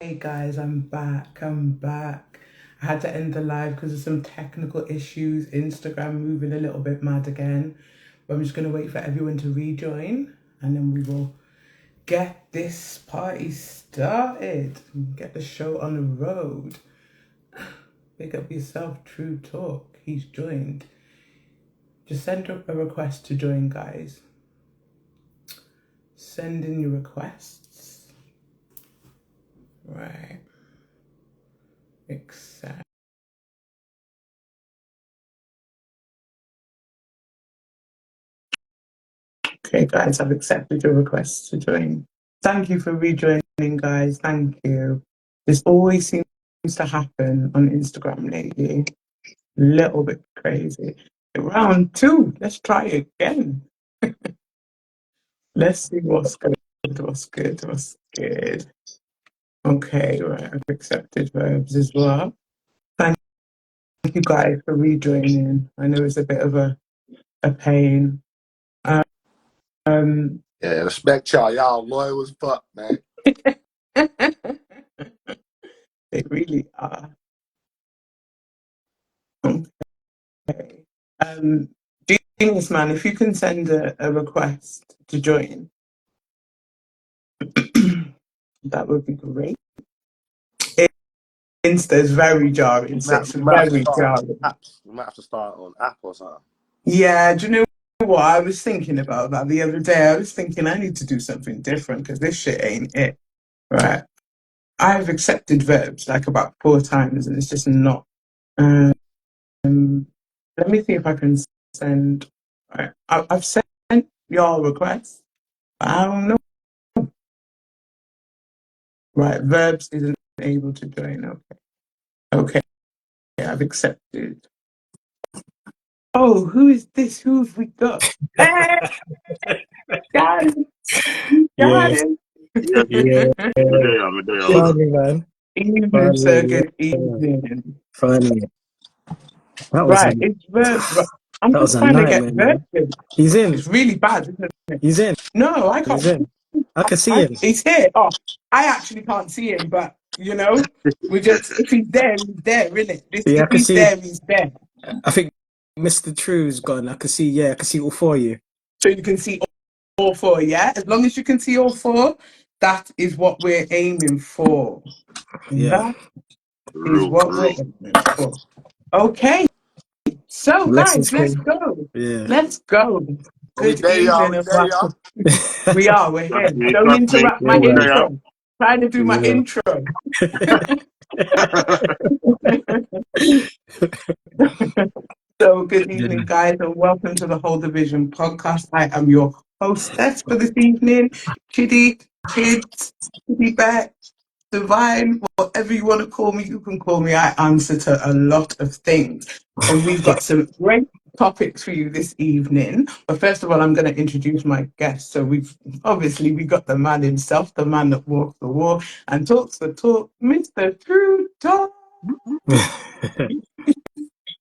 Hey guys, I'm back. I'm back. I had to end the live because of some technical issues. Instagram moving a little bit mad again. But I'm just going to wait for everyone to rejoin and then we will get this party started and get the show on the road. Pick up yourself, Truuu Talk. He's joined. Just send up a request to join, guys. Send in your requests. Right. Accept. Okay, guys, I've accepted your request to join. Thank you for rejoining, guys. Thank you. This always seems to happen on Instagram lately. A little bit crazy. Round two. Let's try again. Let's see what's good. What's good? What's good? Okay, right. I've accepted Verbz as well. Thank you guys for rejoining. I know it's a bit of a pain. Yeah, respect y'all. Y'all loyal as fuck, man. They really are. Okay. Genius man, if you can send a request to join, that would be great. Insta is very jarring, so it's very jarring. We might have to start on app or something. Yeah, do you know what? I was thinking about that the other day. I was thinking I need to do something different because this shit ain't it. Right. I've accepted Verbz like about 4 times and it's just not. Let me see if I can send. Right. I've sent y'all requests. I don't know. Right, Verbz isn't able to join. Okay, I've accepted. Oh, who is this? Who have we got? Hey, got him. Got him. Yeah. Funny, man. Evening, sir. Good evening. Funny. Right, it's Verbz. Right. I'm That was just a trying to get nightmare, man. Verbz. He's in. It's really bad, isn't it? He's in. No, I can't. He's in. I can see him. He's here. Oh, I actually can't see him, but you know, we just if he's there, isn't it? Yeah, I If can he's see. there, he's there. I think Mr. Truu's gone. I can see. Yeah, I can see all 4 of you. So you can see all 4, yeah? As long as you can see all 4, that is what we're aiming for. Yeah. That is what we're aiming for. Okay. So, Blessings, guys, let's Queen. go. Yeah. Let's go. Good evening. We are. We're here. Don't interrupt my intro. Trying to do my intro. So, good evening, guys, and welcome to the Whole Division podcast. I am your hostess for this evening, Chidzz, Chiddy Beck, Divine, whatever you want to call me, you can call me. I answer to a lot of things. And we've got some great topics for you this evening. But first of all, I'm going to introduce my guest. So we got the man himself, the man that walks the walk and talks the talk, Mr. Truuu Talk.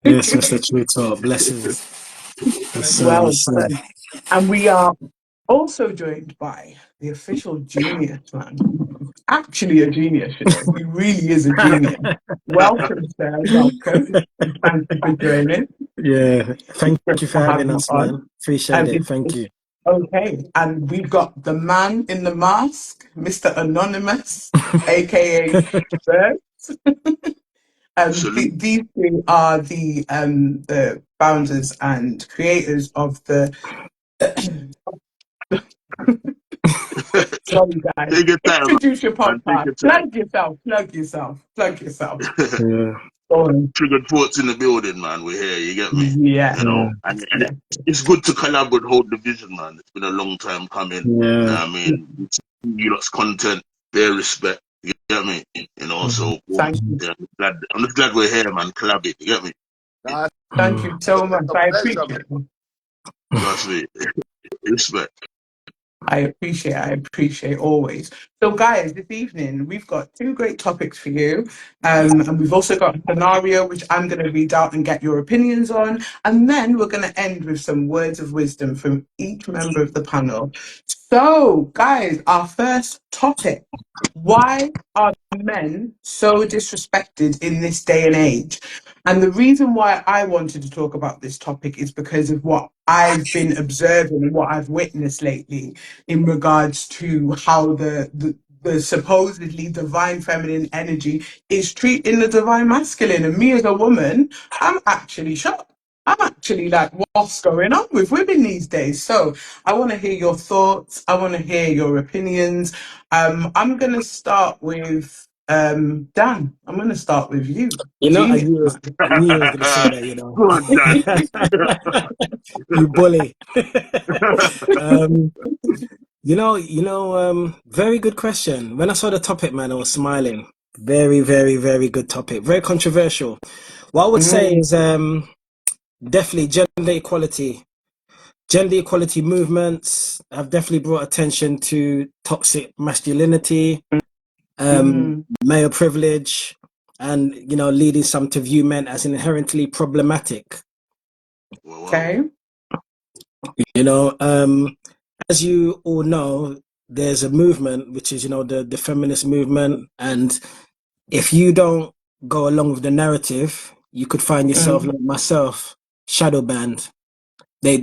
Yes, Mr. Truuu Talk. Blessings. Well, and we are also joined by the official genius man. Actually a genius, you know. He really is a genius. Welcome, sir. Welcome. Thank you for joining. Yeah. Thank you for having us, man. Appreciate it. Thank you. Okay. And we've got the man in the mask, Mr. Anonymous, aka Verbz. These two are the founders and creators of the sorry guys. Introduce your podcast. Plug yourself. Yeah. Triggered thoughts in the building, man. We're here, you get me? Yeah. You know, and it's good to collab with Whole Division, man. It's been a long time coming. Yeah. I mean, you lot's content, their respect, you get me? You know, so Thank you. yeah, I'm just glad we're here, man. Collab it, you get me? Thank you so much. I appreciate it. Trust me. Respect. I appreciate always. So guys, this evening we've got 2 great topics for you. And we've also got a scenario which I'm going to read out and get your opinions on. And then we're going to end with some words of wisdom from each member of the panel. So, guys, our first topic. Why are men so disrespected in this day and age? And the reason why I wanted to talk about this topic is because of what I've been observing and what I've witnessed lately in regards to how the supposedly divine feminine energy is treating the divine masculine. And me as a woman, I'm actually shocked. I'm actually like, what's going on with women these days? So I want to hear your thoughts. I want to hear your opinions. I'm going to start with Dan. I'm going to start with you. You know, Genius. I knew you was gonna say that. You know, Good, Dan. you bully. um, very good question. When I saw the topic, man, I was smiling. Very, very, very good topic. Very controversial. What I would say Mm, is definitely gender equality. Gender equality movements have definitely brought attention to toxic masculinity, mm, male privilege, and leading some to view men as inherently problematic. Wow. okay. You know, as you all know, there's a movement which is the feminist movement, and if you don't go along with the narrative, you could find yourself Mm, like myself, shadow banned. They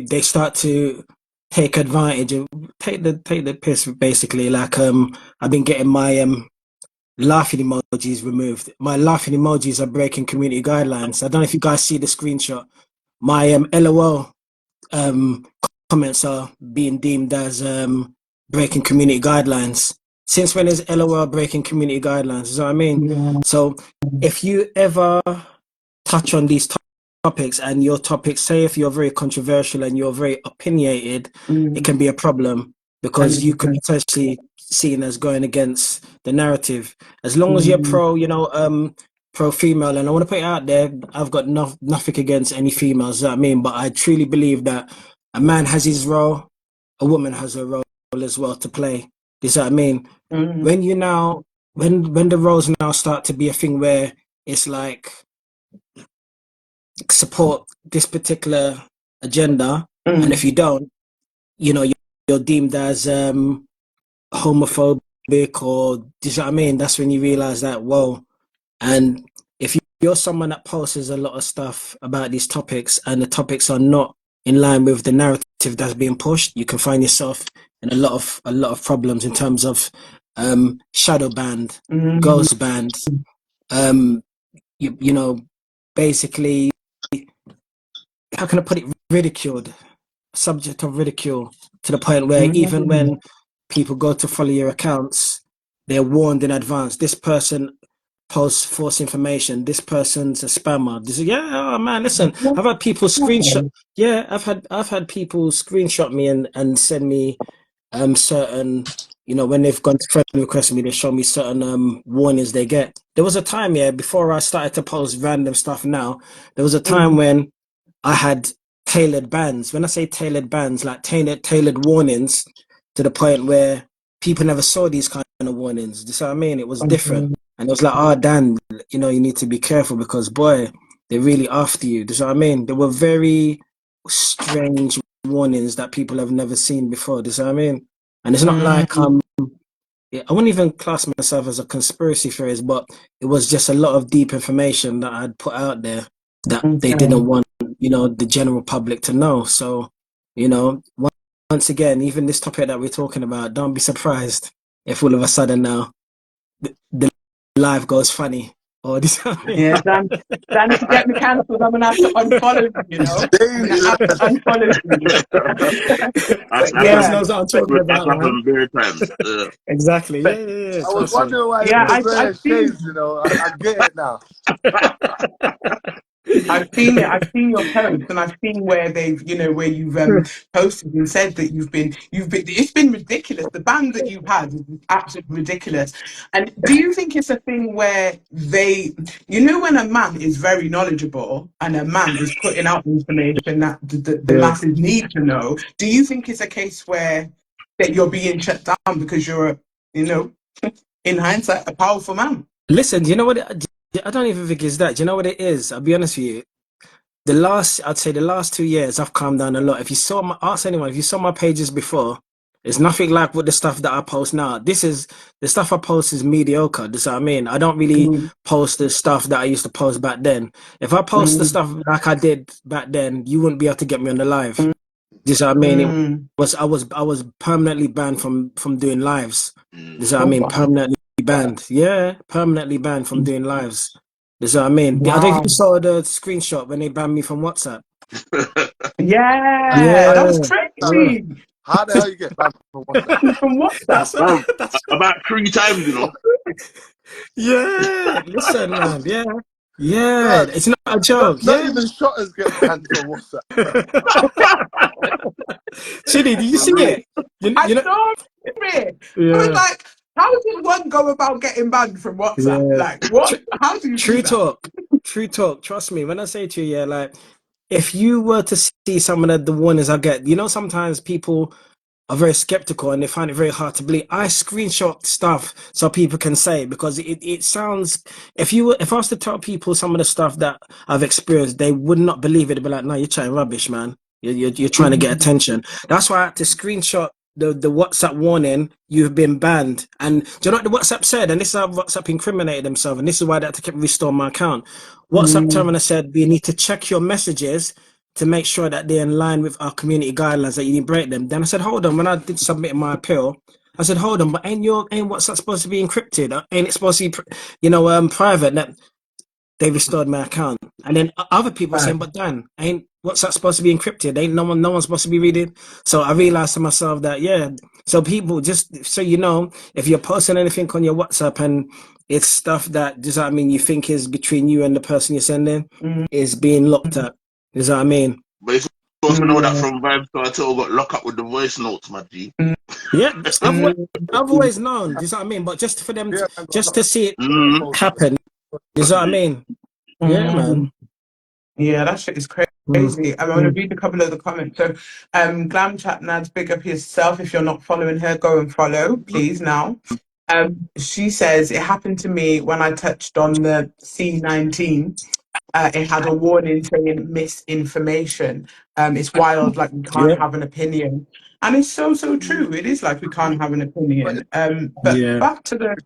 they start to take advantage of take the piss basically. Like I've been getting my laughing emojis removed. My laughing emojis are breaking community guidelines. I don't know if you guys see the screenshot. My LOL um comments are being deemed as breaking community guidelines. Since when is LOL breaking community guidelines? You know what I mean? yeah. So if you ever touch on these topics and your topics, say if you're very controversial and you're very opinionated, it Mm, can be a problem because you could 100%. potentially seen as going against the narrative. As long as you're Mm, pro female, and I want to put it out there, I've got nothing against any females, you know what I mean? But I truly believe that a man has his role, a woman has a role as well to play. Is that what I mean? mm, When you now when the roles now start to be a thing where it's like support this particular agenda, and if mm, you don't, you're deemed as homophobic, or do you know what I mean? That's when you realize that, whoa. And if you're someone that posts a lot of stuff about these topics and the topics are not in line with the narrative that's being pushed, you can find yourself in a lot of problems in terms of shadow banned, mm, ghost banned, um, you know, basically, how can I put it, ridiculed, subject of ridicule, to the point where even mm. when people go to follow your accounts, they're warned in advance. This person posts false information. This person's a spammer. This is, yeah, oh man, listen. I've had people screenshot. Yeah, I've had people screenshot me and send me certain. When they've gone to friend request me, they show me certain warnings they get. There was a time, yeah, before I started to post random stuff. Now there was a time Mm, when I had tailored bans. When I say tailored bans, like tailored warnings, to the point where people never saw these kind of warnings. Do you see what I mean? It was different. okay. And it was like, oh, Dan, you need to be careful because, boy, they're really after you. Do you see what I mean? They were very strange warnings that people have never seen before. Do you see what I mean? And it's not like Mm, yeah, I wouldn't even class myself as a conspiracy theorist, but it was just a lot of deep information that I'd put out there that they okay. didn't want, the general public to know. So, you know, once again, even this topic that we're talking about, don't be surprised if all of a sudden now the live goes funny or this. Yeah, Dan, if you get me cancelled, I'm gonna have to unfollow you, you It's know? I'm gonna dangerous. have to unfollow you. That's But Verbz yeah, happened. knows what I'm talking That's about, man. happened many times. Exactly. Yeah, yeah, yeah. I was Trust me. wondering why you yeah, was I've wearing seen shades, you know. I get it now. I've seen it. I've seen your posts, and I've seen where where you've posted and said that you've been. It's been ridiculous. The band that you've had is absolutely ridiculous. And do you think it's a thing where when a man is very knowledgeable and a man is putting out information that the Yeah. masses need to know? Do you think it's a case where that you're being shut down because you're in hindsight, a powerful man? Listen, do you know what? I don't even think it's that. Do you know what it is? I'll be honest with you. I'd say the last 2 years, I've calmed down a lot. If you saw ask anyone, if you saw my pages before, it's nothing like with the stuff that I post now. The stuff I post is mediocre. This is what I mean. I don't really Mm, post the stuff that I used to post back then. If I post the mm, stuff like I did back then, you wouldn't be able to get me on the live. mm, This is what I mean. mm. I was permanently banned from doing lives. Mm. This is what I Oh, mean. wow. Permanently banned. Yeah, permanently banned from doing lives. This is what I mean. I don't know if Wow. you saw the screenshot when they banned me from WhatsApp. Yeah, that was Yeah, yeah, crazy. How the hell you get banned from WhatsApp? From WhatsApp. that's Bro, that's about 3 times, you know. yeah. Listen, man. Yeah, yeah. Blood, It's not a joke. not Yeah. even shotters get banned from WhatsApp. Chidi, did you see Right. it? You, I you know? saw it. I was Yeah, like, how did one go about getting banned from WhatsApp? yeah. Like, what? Tr- How do you do True that? talk. True talk. Trust me when I say to you, yeah, like if you were to see some of the warnings I get, sometimes people are very skeptical and they find it very hard to believe. I screenshot stuff so people can say because it sounds if I was to tell people some of the stuff that I've experienced, they would not believe it. They'd be like, no, you're chatting rubbish, man. You're trying to get Mm, attention. That's why I had to screenshot the WhatsApp warning, you've been banned. And do you know what the WhatsApp said? And this is how WhatsApp incriminated themselves, and this is why they had to keep restore my account. WhatsApp mm, terminal said we need to check your messages to make sure that they're in line with our community guidelines, that you didn't break them. Then I said, hold on, when I did submit my appeal, I said, hold on, but ain't WhatsApp supposed to be encrypted? Ain't it supposed to be, private? That they restored my account. And then other people were right. saying, but Dan, ain't WhatsApp supposed to be encrypted? Ain't no one's supposed to be reading. So I realized to myself that, yeah. So people, just so you know, if you're posting anything on your WhatsApp and it's stuff that, does that mean you think is between you and the person you're sending, Mm, is being looked at? Does that mean? But you're supposed to know that mm, from Verbz Cartel got locked up with the voice notes, my G. mm, Yeah, mm, I've always known. Do you know what I mean? But just for them, Yeah, man, got just locked to up see it for Mm. posting. happen. Do you know what I mean? Yeah, mm. man. Yeah, that shit is Mm. crazy. I'm going to read a couple of the comments. So, Glam Chat Nads, big up yourself. If you're not following her, go and follow, please, now. She says, it happened to me when I touched on the C19. It had a warning saying misinformation. It's wild, like we can't Yeah, have an opinion. And it's so, so true. It is like we can't have an But opinion. But yeah. back to the,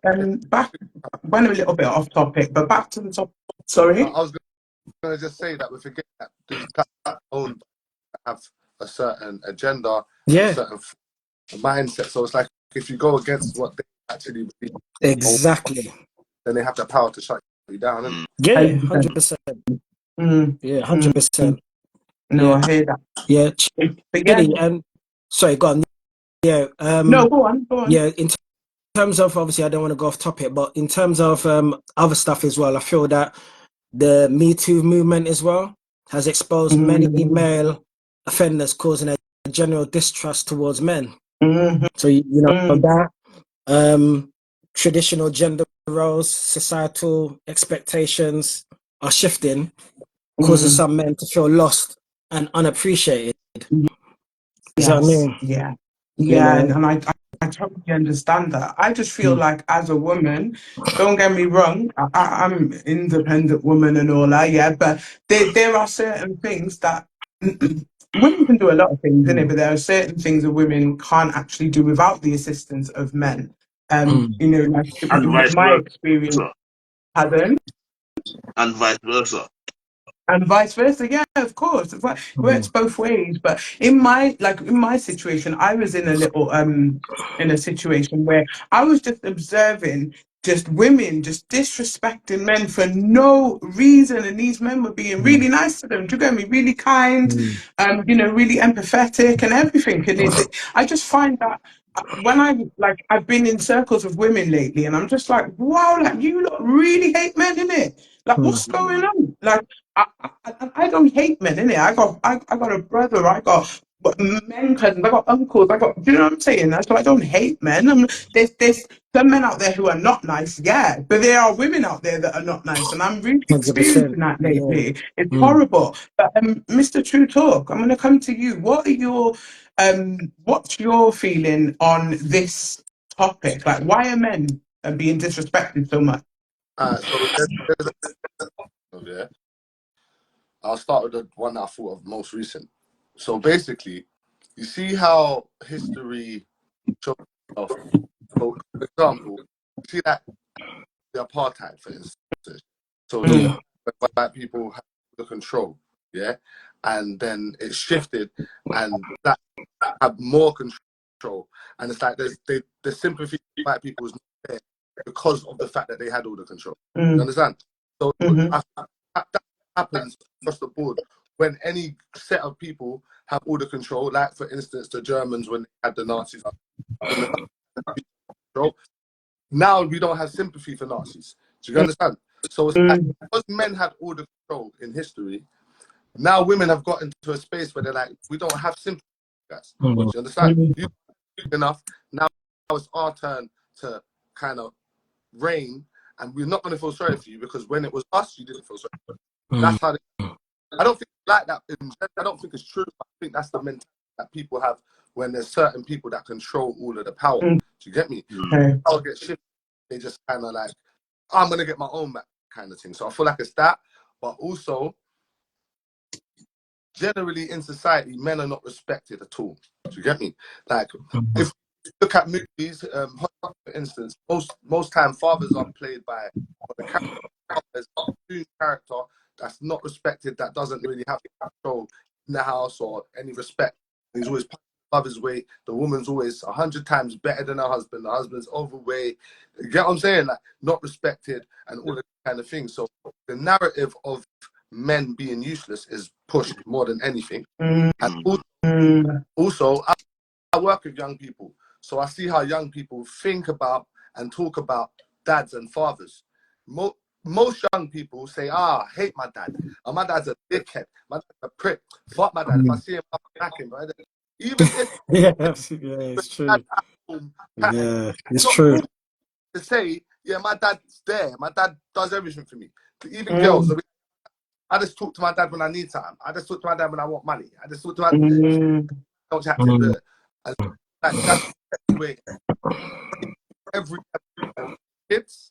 went a little bit off topic, but back to the top. Sorry? I was going to just say that we forget that these platforms owned have a certain agenda and a Yeah, certain mindset. So it's like if you go against what they actually believe, or exactly. then they have the power to shut you down. And Yeah, yeah, 100%. 100%. Mm, Yeah, mm, 100%. no, Yeah, I hear that. yeah. But yeah, Chidi, sorry, go on. Yeah, no, go on, go on. yeah. In terms of, obviously, I don't want to go off topic, but in terms of other stuff as well, I feel that the Me Too movement as well has exposed many Mm, male offenders, causing a general distrust towards men. mm, So you know mm, that traditional gender roles, societal expectations are shifting, causing mm. some men to feel lost and unappreciated. Is that what I Yes, mean? yeah, You yeah, know? and I totally understand that. I just feel Mm, like as a woman, don't get me wrong, I'm an independent woman and all that, yeah, but there are certain things that women can do a lot of things, innit? mm, But there are certain things that women can't actually do without the assistance of men. mm, Like And vice my experience, versa. pardon? And vice versa. And vice versa, yeah, of course. It works mm, both ways. But in my situation, I was in a little in a situation where I was just observing just women just disrespecting men for no reason, and these men were being mm, really nice to them. Do you get me? Really kind, mm, really empathetic and everything. And I just find that when I've been in circles of women lately, and I'm just like, wow, like you lot really hate men, innit? Like, mm, what's going on? Like, I don't hate men, innit? I got a brother, I got men cousins, I got uncles, I got. Do you know what I'm saying? So I don't hate men. There's some men out there who are not nice, yeah, but there are women out there that are not nice, and I'm really 100%. experiencing that Yeah. lately. It's Mm. horrible. But Mr. Truuu Talk, I'm going to come to you. What's your feeling on this topic? Like, why are men being disrespected so much? so there's yeah. I'll start with the one that I thought of most recent. So basically, you see how history shows itself. So, for example, you see that the apartheid, for instance. So Yeah. when black people had the control, yeah, and then it shifted, and black have more control, and it's like the sympathy for black people is not there because of the fact that they had all the control. You understand? So that happens across the board when any set of people have all the control. Like for instance, the Germans when they had the Nazis, when the Nazis had control. Now we don't have sympathy for Nazis. Do you understand? So it's like, because men had all the control in history, now women have got into a space where they're like, we don't have sympathy, guys. Do you understand? You enough. Now it's our turn to kind of reign, and we're not going to feel sorry for you because when it was us, you didn't feel sorry. That's how I don't think like that. I don't think it's true. I think that's the mentality that people have when there's certain people that control all of the power. Do you get me? Power gets shifted. They just kind of like, I'm gonna get my own back, kind of thing. So I feel like it's that, but also generally in society, men are not respected at all. Do you get me? Like if you look at movies, for instance, most time fathers are played by the character that's not respected, that doesn't really have control in the house or any respect. He's always above his weight. The woman's always 100 times better than her husband. The husband's overweight. You get what I'm saying? Like not respected and all that kind of things. So the narrative of men being useless is pushed more than anything. And also I work with young people, so I see how young people think about and talk about dads and fathers. Most young people say, I hate my dad. Oh, my dad's a dickhead. My dad's a prick. Fuck my dad. If I see him, I'll back him. Right? Even if it's true. Yeah, it's not true. to say, yeah, my dad's there. My dad does everything for me. Even girls, I just talk to my dad when I need time. I just talk to my dad when I want money. I just talk to my dad. Don't chat to the. Like, that's the way every kids,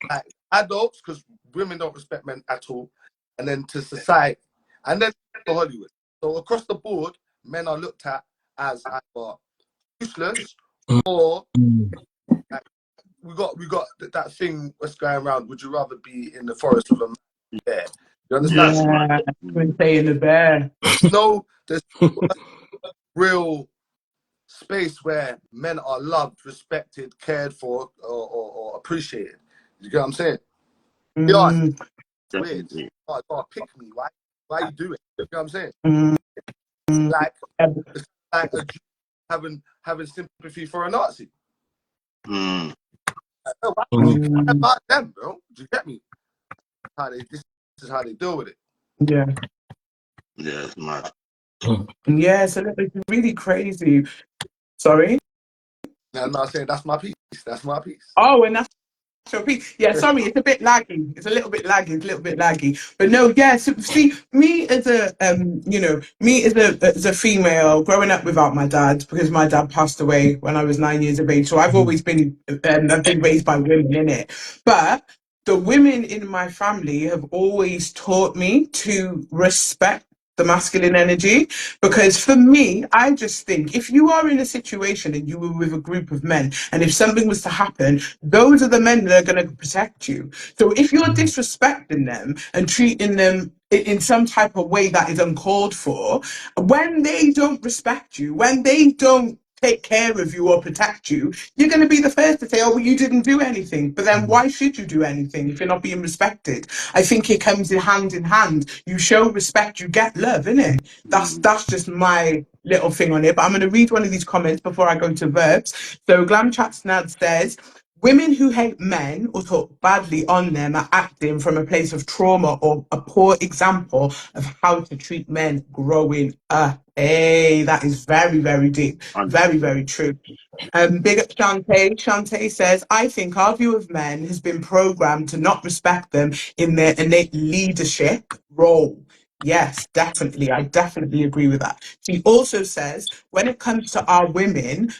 like adults, because women don't respect men at all, and then to society, and then to Hollywood. So across the board, men are looked at as either useless or like, we got that thing that's going around. Would you rather be in the forest with a bear? You understand? Yeah, when saying the bear. There's a real space where men are loved, respected, cared for, or appreciated. You get what I'm saying? Yeah, it's weird. Oh, pick me. Why you do it? You know what I'm saying? It's like a Jew having sympathy for a Nazi. What about them, bro? Do you get me? This is how they deal with it. Yeah. Yeah, it's mad. Yeah, so it's really crazy. Sorry? Now, I'm not saying that's my piece. That's my piece. Oh, and that's your piece. Yeah, sorry, it's a bit laggy. It's a little bit laggy. But no, yeah, so see, me as a as a female growing up without my dad, because my dad passed away when I was 9 years of age. So I've always been I've been raised by women in it. But the women in my family have always taught me to respect the masculine energy, because for me, I just think if you are in a situation and you were with a group of men, and if something was to happen, those are the men that are going to protect you. So if you're disrespecting them and treating them in some type of way that is uncalled for, when they don't respect you, when they don't take care of you or protect you, you're going to be the first to say, oh, well, you didn't do anything. But then why should you do anything if you're not being respected? I think it comes in hand. You show respect, you get love, innit? That's just my little thing on it. But I'm going to read one of these comments before I go to Verbs. So Glam Chat Snad says, women who hate men or talk badly on them are acting from a place of trauma or a poor example of how to treat men growing up. Hey, that is very, very deep. Very, very true. Big up Shantae. Shantae says, I think our view of men has been programmed to not respect them in their innate leadership role. Yes, definitely. I definitely agree with that. She also says, when it comes to our women,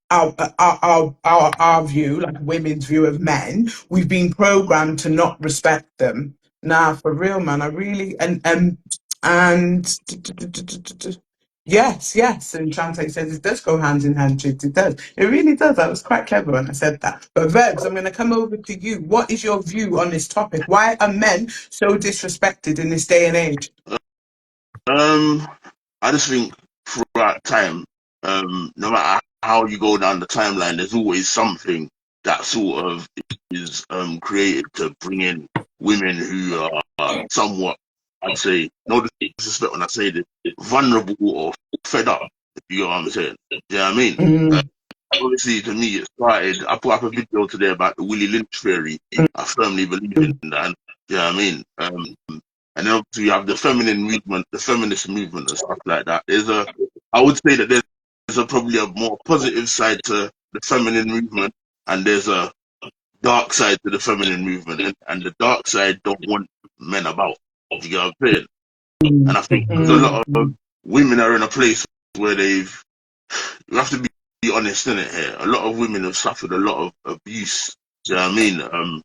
our view, like women's view of men, we've been programmed to not respect them. Nah, for real, man. I really and yes, yes. And Shantae says it does go hand in hand, Chids. It does. It really does. I was quite clever when I said that. But Verbs, I'm going to come over to you. What is your view on this topic? Why are men so disrespected in this day and age? I just think throughout time, no matter how you go down the timeline, there's always something that sort of is created to bring in women who are somewhat, I'd say, no disrespect when I say this, vulnerable or fed up, if you know what I'm saying. Do you know what I mean? Mm, Obviously, to me, it started. I put up a video today about the Willie Lynch theory. I firmly believe in that. And, you know what I mean? And then obviously you have the feminine movement, the feminist movement and stuff like that. I would say that there's probably a more positive side to the feminine movement, and there's a dark side to the feminine movement, and the dark side don't want men about. You get what I'm saying? And I think because a lot of mm, women are in a place where you have to be honest in it here. A lot of women have suffered a lot of abuse. Do you know what I mean?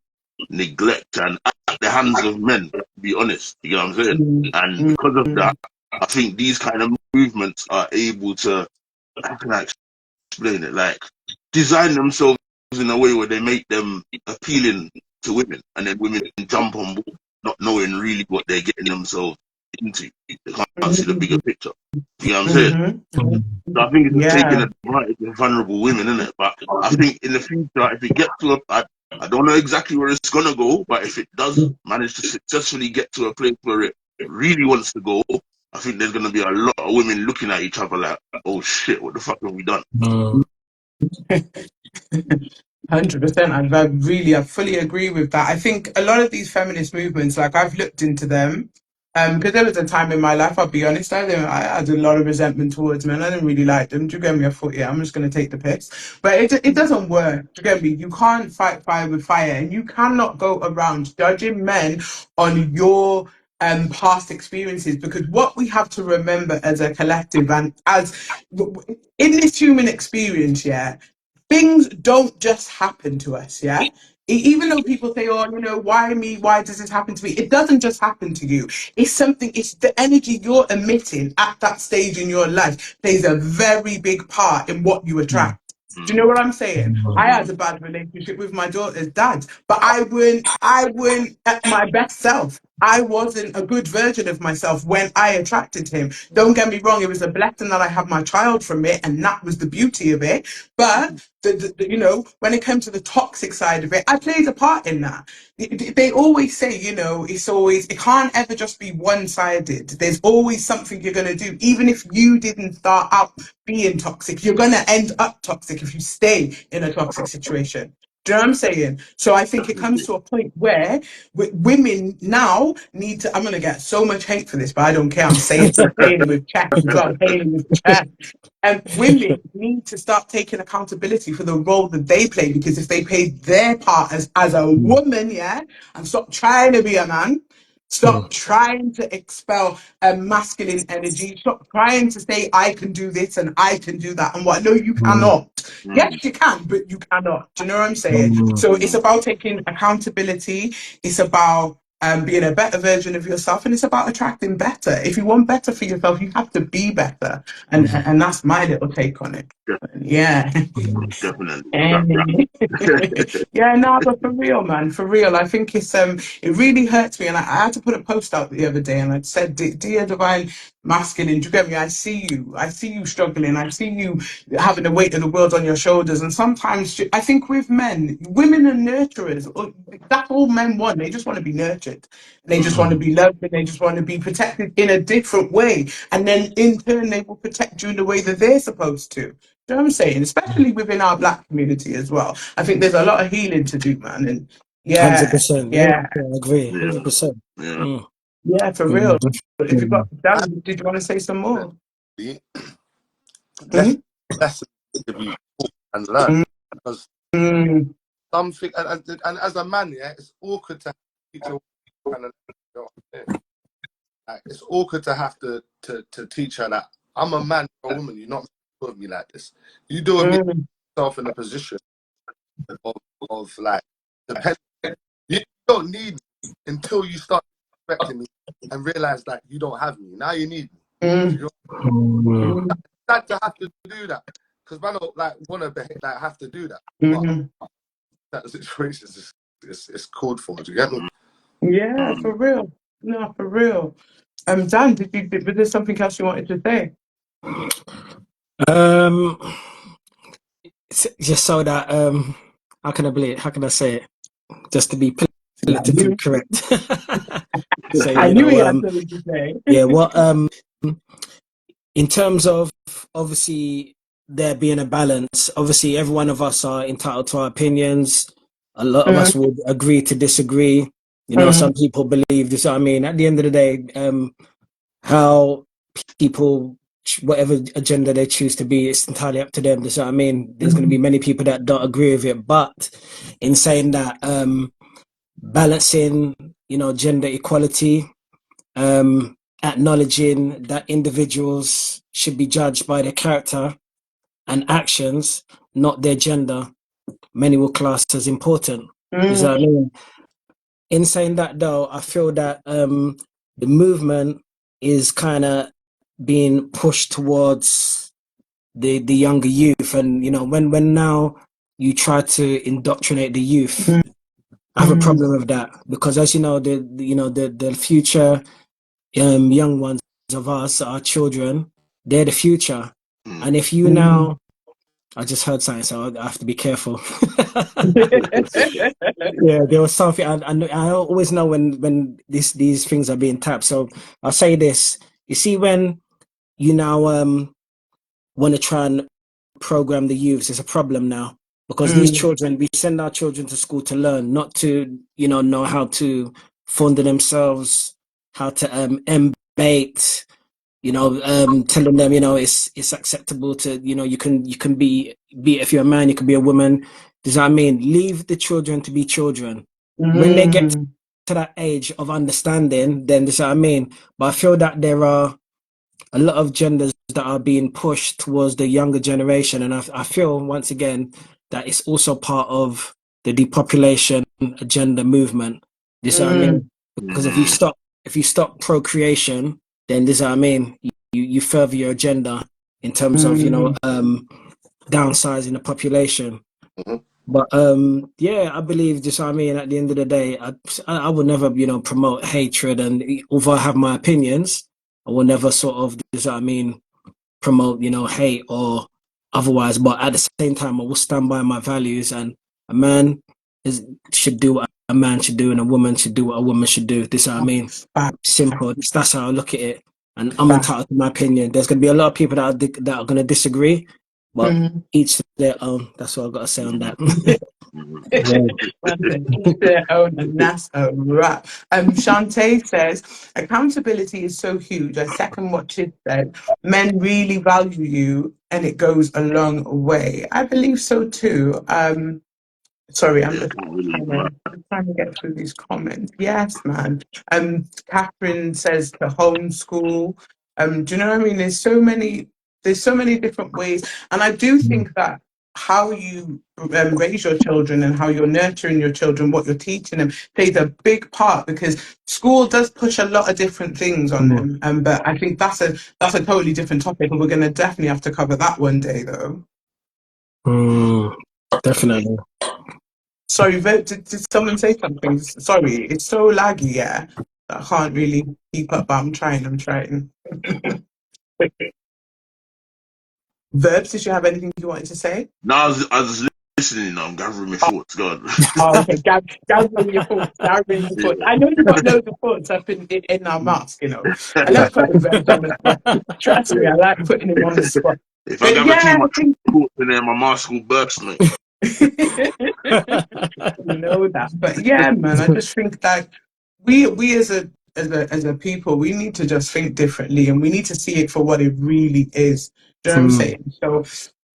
Neglect and at the hands of men. To be honest, you know what I'm saying? mm, And mm, because of mm, that, I think these kind of movements are able to, how can I explain it? Like design themselves in a way where they make them appealing to women, and then women jump on board, not knowing really what they're getting themselves into. They can't see the bigger mm, picture. You know what I'm saying? mhm. So I think it's just taking Yeah. advantage of vulnerable women, isn't it? But I think in the future, if it gets to I don't know exactly where it's gonna go, but if it does manage to successfully get to a place where it really wants to go, I think there's gonna be a lot of women looking at each other like, "Oh shit, what the fuck have we done?" 100%. I fully agree with that. I think a lot of these feminist movements, like I've looked into them, because there was a time in my life, I'll be honest, I had a lot of resentment towards men. I didn't really like them. Do you get me? I thought, yeah, I'm just going to take the piss. But it doesn't work. Do you get me? You can't fight fire with fire, and you cannot go around judging men on your past experiences, because what we have to remember as a collective and as in this human experience, yeah, things don't just happen to us, yeah? Even though people say, oh, why me? Why does this happen to me? It doesn't just happen to you. It's the energy you're emitting at that stage in your life plays a very big part in what you attract. Do you know Mm, what I'm saying? I had mm, a bad relationship with my daughter's dad, but I weren't at my best self. I wasn't a good version of myself when I attracted him. Don't get me wrong, it was a blessing that I had my child from it, and that was the beauty of it. But when it came to the toxic side of it, I played a part in that. They always say, it can't ever just be one-sided. There's always something you're going to do. Even if you didn't start out being toxic, you're going to end up toxic if you stay in a toxic situation. Do you know what I'm saying? So I think it comes definitely. to a point where women now need to. I'm going to get so much hate for this, but I don't care. I'm saying I'm saying it with chest as well. I'm saying it with chest. And women need to start taking accountability for the role that they play, because if they play their part as a woman, yeah, and stop trying to be a man, stop trying to expel a masculine energy, stop trying to say I can do this and I can do that and what. No, you cannot. Yes, Mm, you can, but you cannot. Do you know what I'm saying? So it's mm, about taking accountability. It's about being a better version of yourself, and it's about attracting better. If you want better for yourself, you have to be better, and that's my little take on it. Yeah. definitely. Yeah, no, but for real, man, for real, I think it really hurts me, and I had to put a post out the other day, and I said, "Dear divine masculine, do you get me? I see you struggling, I see you having the weight of the world on your shoulders, and sometimes I think with men, women are nurturers. That's all men want. They just want to be nurtured, they just want to be loved, and they just want to be protected in a different way, and then in turn, they will protect you in the way that they're supposed to." You know what I'm saying? Especially within our black community as well. I think there's a lot of healing to do, man. And yeah, 100%. Yeah, yeah, I agree. Yeah, 100%. yeah. Mm. yeah, for real. Mm. But if you've got Darren, did you want to say some more? Actually, Mm, lessons to be taught and learned, mm, because mm, something and as a man, yeah, it's awkward to teach a woman, like, it's awkward to have to teach her that I'm a man, you're a woman. You're not with me like this. You do me mm, yourself in a position of like depend. You don't need me until you start expecting me and realize that you don't have me. Now you need me. Mm. You Mm. know, it's sad to have to do that because man don't like want to like have to do that. But Mm. that the situation is called for. Do you get me? Yeah, for real. No, for real. Dan, was there something else you wanted to say? Um, just so that how can I believe? How can I say it? Just to be I politically knew, correct. So I knew he had something to say. yeah. What in terms of obviously there being a balance, obviously every one of us are entitled to our opinions. A lot of Mm, us would agree to disagree. You know, mm, some people believe this. I mean, at the end of the day, how people, whatever agenda they choose to be, it's entirely up to them. This, I mean, there's going to be mm, many people that don't agree with it, but in saying that, balancing, you know, gender equality, acknowledging that individuals should be judged by their character and actions, not their gender, many will class as important. Is mm, that I mean? In saying that, though, I feel that the movement is kind of being pushed towards the younger youth, and you know, when now you try to indoctrinate the youth, mm, I have a mm, problem with that because, as you know, the future young ones of us, our children, they're the future. And if you mm. now, I just heard something, so I have to be careful. Yeah, there was something I always know when these things are being tapped. So I'll say this: you see, when you now want to try and program the youths, it's a problem now because these Mm, children, we send our children to school to learn, not to know how to fonder themselves, how to embate, telling them, it's acceptable to, you can be if you're a man, you can be a woman. Does that mean leave the children to be children? When they get mm, to that age of understanding, then this what I mean. But I feel that there are a lot of genders that are being pushed towards the younger generation, and I feel once again that it's also part of the depopulation agenda movement. This what I mm, mean, because if you stop procreation, then this what I mean, you further your agenda in terms of mm, downsizing the population. Mhm. But yeah, I believe just I mean at the end of the day, I will never promote hatred, and although I have my opinions, I will never sort of just I mean promote hate or otherwise. But at the same time, I will stand by my values, and a man is should do what a man should do, and a woman should do what a woman should do. This what I mean, fact, simple. That's how I look at it, and I'm fact. entitled to my opinion. There's going to be a lot of people that are going to disagree, but Mm. each to their own. That's what I've got to say on that. One thing, each their own, and that's a wrap. Shantae says accountability is so huge. I second what Chidzz said. Men really value you, and it goes a long way. I believe so too. Sorry, Yeah, can't really, man. I'm trying to get through these comments. Yes, man. Catherine says to homeschool. Do you know what I mean? There's so many different ways, and I do think that how you raise your children and how you're nurturing your children, what you're teaching them, plays a big part because school does push a lot of different things on them. But I think that's a totally different topic, and we're going to definitely have to cover that one day, though. Definitely. Sorry, did someone say something? Sorry, it's so laggy, yeah. I can't really keep up, but I'm trying. Verbs, did you have anything you wanted to say? No, I was listening. I'm gathering my thoughts. God. Oh, okay, gathering your thoughts, gathering your thoughts. I know you've got loads of thoughts up in our mask, you know. I love putting Verbs on the spot. Trust me, I like putting him on the spot. If I But gather too yeah, I much think thoughts in there, my mask will burst, mate. you know that. But yeah, man, I just think that we as a people, we need to just think differently and we need to see it for what it really is. Do you know what I'm saying? So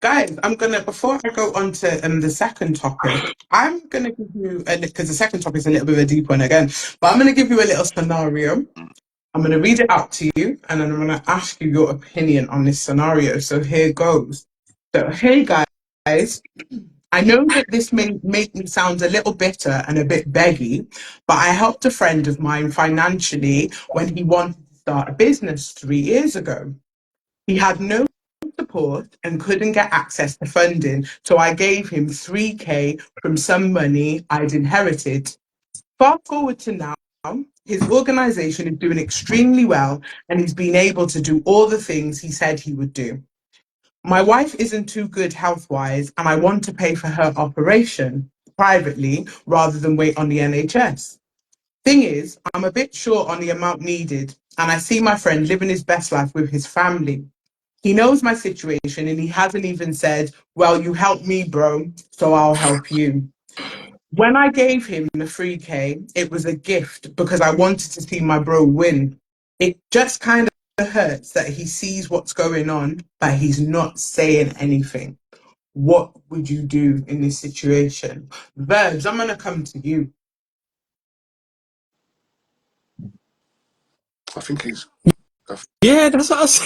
guys, I'm gonna before I go on to the second topic, I'm gonna give you because the second topic is a little bit of a deep one again, but I'm gonna give you a little scenario. I'm gonna read it out to you and then I'm gonna ask you your opinion on this scenario. So here goes. So hey guys, I know that this may make me sound a little bitter and a bit beggy, but I helped a friend of mine financially when he wanted to start a business 3 years ago. He had no support and couldn't get access to funding, so I gave him 3K from some money I'd inherited. Fast forward to now, his organization is doing extremely well and he's been able to do all the things he said he would do. My wife isn't too good health wise, and I want to pay for her operation privately rather than wait on the NHS. Thing is, I'm a bit short on the amount needed, and I see my friend living his best life with his family. He knows my situation and he hasn't even said, well, you helped me, bro, so I'll help you. When I gave him the 3K, it was a gift because I wanted to see my bro win. It just kind of hurts that he sees what's going on, but he's not saying anything. What would you do in this situation? Verbs, I'm going to come to you. I think he's. Yeah, that's what I was.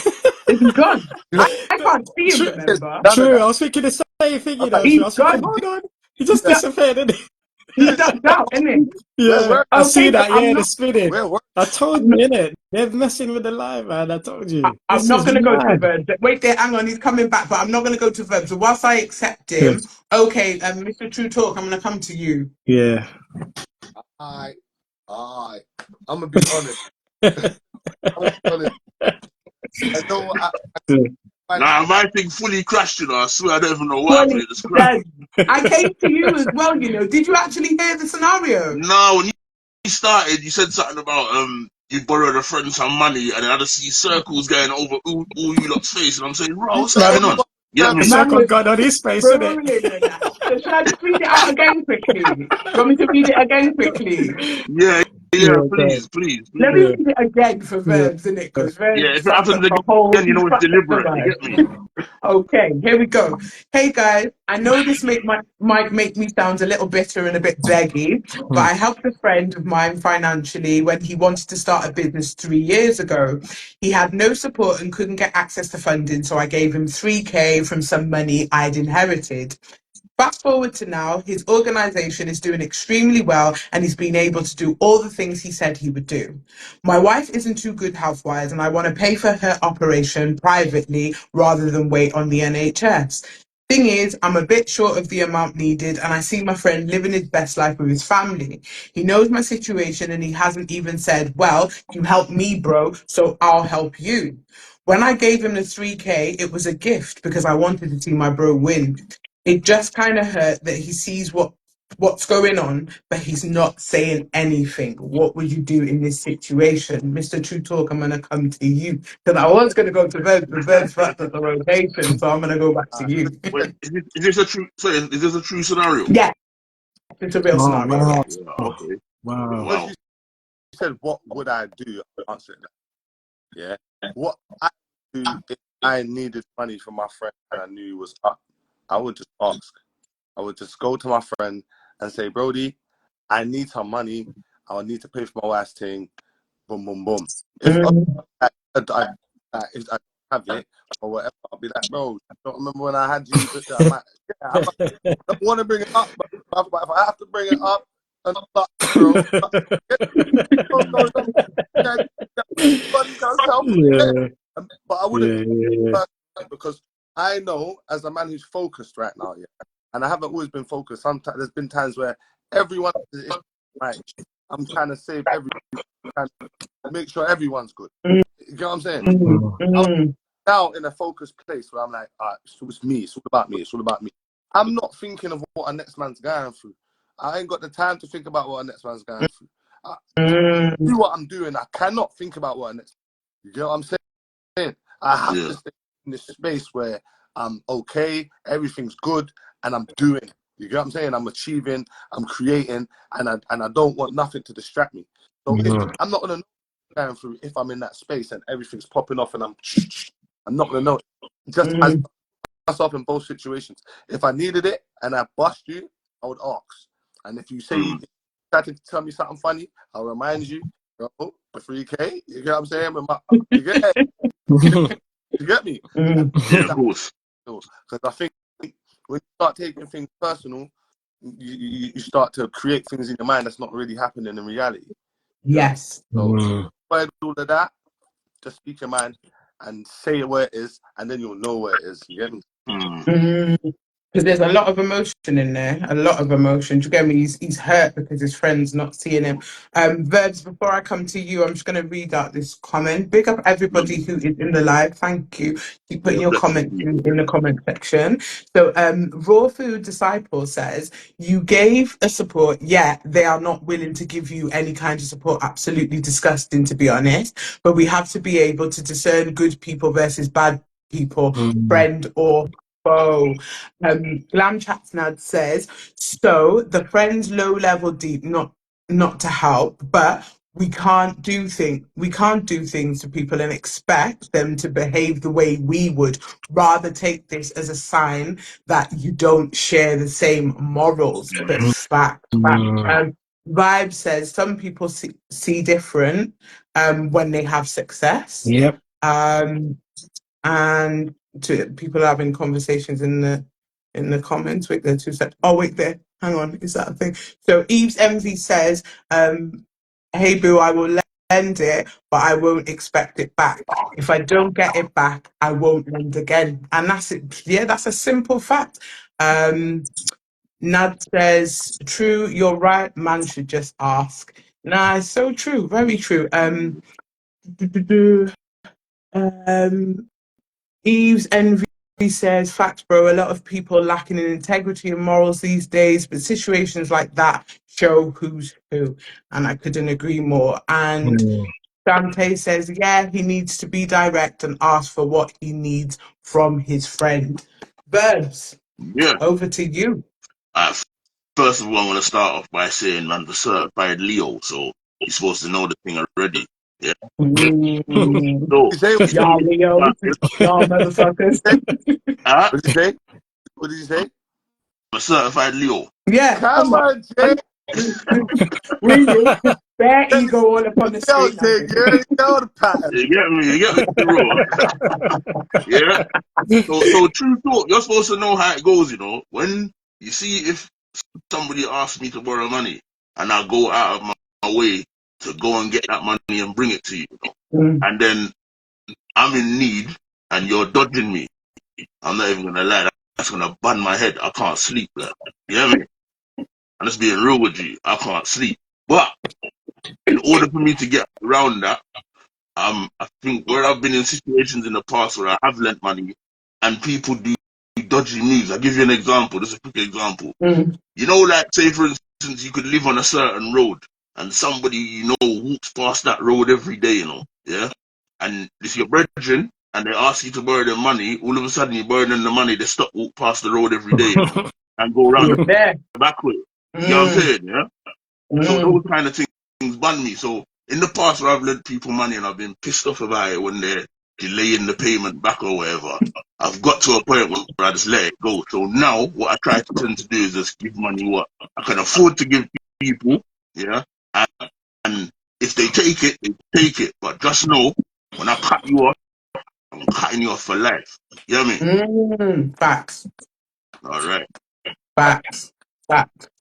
He's gone. You know, I can't see him, True, it's remember? none of true. I that. was thinking the same thing, you know. True. He's I was thinking, gone. hold on, he just Yeah. disappeared, didn't he? He's ducked out, isn't he? Yeah, We're I see Okay, so that. Yeah, the spinning. we're I told I'm you, not, innit? They're messing with the live, man. I told you. I'm This not is going to go to mad. Verbs. Wait there, hang on, he's coming back, but I'm not going to go to Verbs. So whilst I accept him, okay, Mr. Truuu Talk, I'm going to come to you. Yeah. I, I'm gonna be honest. I'm gonna be honest. I know Nah, my thing fully crashed, you know. I swear I don't even know what happened. Well, It just crashed. Dad, I came to you as well, you know. Did you actually hear the scenario? No, when you started, you said something about you borrowed a friend some money, and then I just see circles going over all you lot's face, and I'm saying, bro, what's know going Man, on? You get A me? man circle was gun on his face, innit? rolling and that. So should I just read it out again quickly? You want me to read it again quickly? Yeah, yeah, Yeah, God. please, please, Let please. me Yeah, read it again for yeah. Verbs, innit? Because Verbs Yeah, if it suffered happens the whole, again, you he know it's suffered the deliberate. You ride. get me? Okay, here we go. Hey guys, I know this might make me sound a little bitter and a bit beggy, but I helped a friend of mine financially when he wanted to start a business 3 years ago. He had no support and couldn't get access to funding, so I gave him 3K from some money I'd inherited. Fast forward to now, his organization is doing extremely well and he's been able to do all the things he said he would do. My wife isn't too good health wise and I want to pay for her operation privately rather than wait on the NHS. Thing is, I'm a bit short of the amount needed and I see my friend living his best life with his family. He knows my situation and he hasn't even said, well, you helped me, bro, so I'll help you. When I gave him the 3K, it was a gift because I wanted to see my bro win. It just kind of hurt that he sees what's going on, but he's not saying anything. What would you do in this situation? Mr. Truuu Talk, I'm going to come to you. Because I was going to go to Verbs, but Verbs fucked up the rotation, so I'm going to go back to you. Wait, is this a true? Sorry, is this a true scenario? Yeah, it's a real Oh, scenario, wow. yeah. Yeah. Okay. Wow. because Wow. you said, what would I do? I answered that. Yeah. What I do if I needed money from my friend and I knew he was up, I would just ask. I would just go to my friend and say, Brody, I need some money. I would need to pay for my wife's thing. Boom, boom, boom. If if I have it or whatever, I'll be like, bro, I don't remember when I had you. I might, I don't want to bring it up, but if I have to bring it up, and bro, Yeah, but I wouldn't yeah, yeah, because I know as a man who's focused right now, yeah, and I haven't always been focused. Sometimes there's been times where everyone is right. I'm trying to save trying to make sure everyone's good. You get what I'm saying? I'm now in a focused place where I'm like, it's me. It's all about me. It's all about me. I'm not thinking of what our next man's going through. I ain't got the time to think about what our next man's going through. Do what I'm doing. I cannot think about what our next. You get what I'm saying? I have to stay in this space where I'm okay, everything's good, and I'm doing. You get what I'm saying? I'm achieving, I'm creating, and I don't want nothing to distract me. So if I'm not gonna know what I'm going through if I'm in that space and everything's popping off and I'm not gonna know. Just I myself in both situations. If I needed it and I bust you, I would ask. And if you say you started to tell me something funny, I'll remind you, bro, the 3K. You get what I'm saying? You get me? Yeah, of course. Because I think when you start taking things personal, you start to create things in your mind that's not really happening in reality. Yes. So avoid all of that. Just speak your mind and say where it is, and then you'll know where it is. You get me? Because there's a lot of emotion in there, a lot of emotion. Do you get me? He's hurt because his friend's not seeing him. Verbs, before I come to you, I'm just going to read out this comment. Big up everybody who is in the live. Thank you. Keep putting your comments in the comment section. So Raw Food Disciple says, you gave a support, yet they are not willing to give you any kind of support. Absolutely disgusting, to be honest. But we have to be able to discern good people versus bad people, friend or foe. Glam Chatsnad says, so the friend's low level deep, not to help, but we can't do things to people and expect them to behave the way we would. Rather take this as a sign that you don't share the same morals. Fact. Vibe says some people see different when they have success. Yep. And people having conversations in the comments. Wait there, 2 seconds. Oh, wait there. Hang on. Is that a thing? So Eve's Envy says, hey boo, I will lend it, but I won't expect it back. If I don't get it back, I won't lend again. And that's it. Yeah, that's a simple fact. Nad says, true, you're right. Man should just ask. Nah, it's so true. Very true. Eve's Envy says, facts, bro. A lot of people lacking in integrity and morals these days, but situations like that show who's who. And I couldn't agree more. And Dante says, yeah, he needs to be direct and ask for what he needs from his friend. Verbs, over to you. First of all, I'm going to start off by saying, man, the certified Leo, so you're supposed to know the thing already. Yeah. So, y'all Leo, y'all motherfuckers. What did you say? What did you say? I'm a certified Leo. Yeah, come on, Jay. We bare ego all up on the street. You know the pattern. You get me, bro. Yeah. So true talk. You're supposed to know how it goes. You know, when you see if somebody asks me to borrow money, and I go out of my way to go and get that money and bring it to you, and then I'm in need and you're dodging me, I'm not even gonna lie. That's gonna bun my head. I can't sleep. Like, you know what I mean? I'm just being real with you. I can't sleep. But in order for me to get around that, I think where I've been in situations in the past where I have lent money and people do dodgy moves. I'll give you an example. This is a quick example. You know, like say for instance, you could live on a certain road and somebody you know walks past that road every day, you know, yeah? And it's your brethren and they ask you to borrow their money, all of a sudden you borrow them the money, they stop walk past the road every day, you know, and go around the back way. You know what I'm saying, yeah? So those kind of things bun me. So in the past where I've lent people money and I've been pissed off about it when they're delaying the payment back or whatever, I've got to a point where I just let it go. So now what I try to tend to do is just give money what I can afford to give people, yeah? And if they take it, they take it. But just know, when I cut you off, I'm cutting you off for life. You know what I mean? Facts. All right. Facts.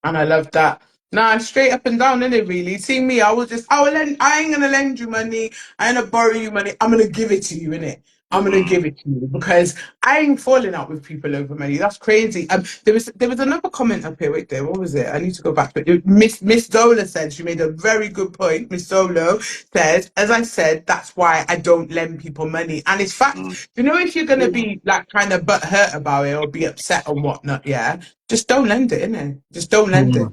And I love that. Nah, straight up and down, innit, really? See me, I ain't gonna lend you money, I ain't gonna borrow you money, I'm gonna give it to you, innit? I'm gonna give it to you because I ain't falling out with people over money. That's crazy. There was another comment up here. Wait there, what was it? I need to go back to it. Miss Zola said, she made a very good point. Miss Zolo said, as I said, that's why I don't lend people money. And it's fact, you know, if you're gonna be like kind of butthurt about it or be upset and whatnot, yeah, just don't lend it, innit? Just don't lend it.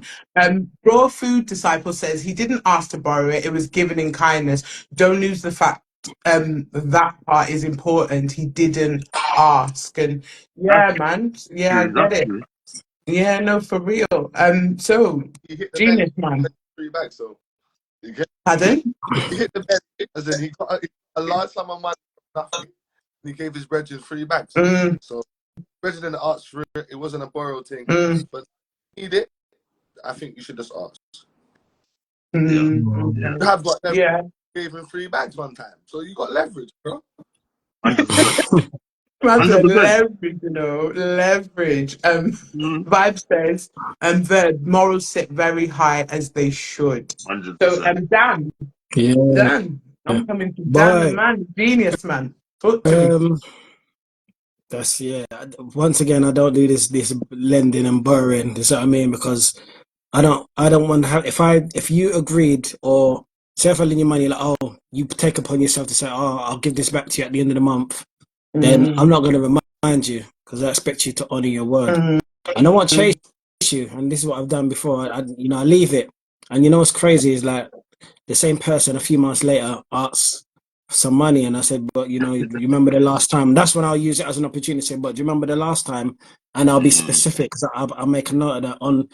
Raw Food Disciple says he didn't ask to borrow it, it was given in kindness. Don't lose the fact that part is important. He didn't ask. And yeah, man. Yeah, I get it. Yeah, no, for real. So He hit the genius, bed, man. 3 bags, so you get Pardon? he hit the bed as in he got a large sum of money for nothing. And he gave his brethren 3 bags. So brethren asked for it, it wasn't a borrowed thing. But if you need it, I think you should just ask. You have got them gave him 3 bags one time. So you got leverage, bro. 100%. Man said 100%. leverage, you know, leverage. Mm, Vibe says, and the morals sit very high as they should. So, 100%. Dan, Yeah, Dan, I'm coming to Dan, the boy. man, genius man. Talk to me. That's Once again, I don't do this lending and borrowing. You know what I mean? Because I don't want to have if you agreed or say if I lend you money like you take upon yourself to say I'll give this back to you at the end of the month, then I'm not going to remind you because I expect you to honor your word. Mm, And I won't chase you, and this is what I've done before. I leave it, and you know what's crazy is like the same person a few months later asks for some money, and I said, but you remember the last time? That's when I'll use it as an opportunity to say, but do you remember the last time? And I'll be Mm, specific because I'll make a note of that on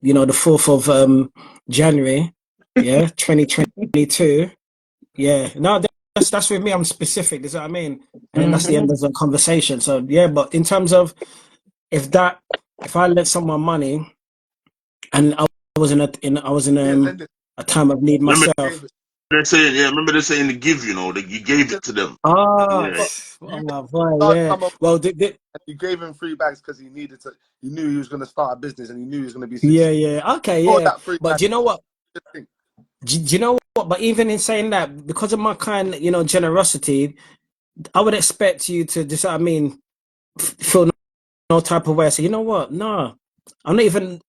the 4th of January, 2022. Yeah, no, that's with me. I'm specific. Is what I mean, and then that's the end mhm, of the conversation. So yeah, but in terms of if I lent someone money and I was in Yeah, lend it. a time of need remember myself. Gave it. remember they're saying to give, that you gave it to them. Ah, Yeah. But you did boy, start yeah. come up Well, and you gave him 3 bags because he needed to. He knew he was going to start a business and he knew he was going to be yeah, successful. yeah. Okay, For yeah. that three But bags, do you know what? thing. Do you know what? But even in saying that, because of my kind, generosity, I would expect you to just, I mean, feel no type of way. So you know what? No, I'm not even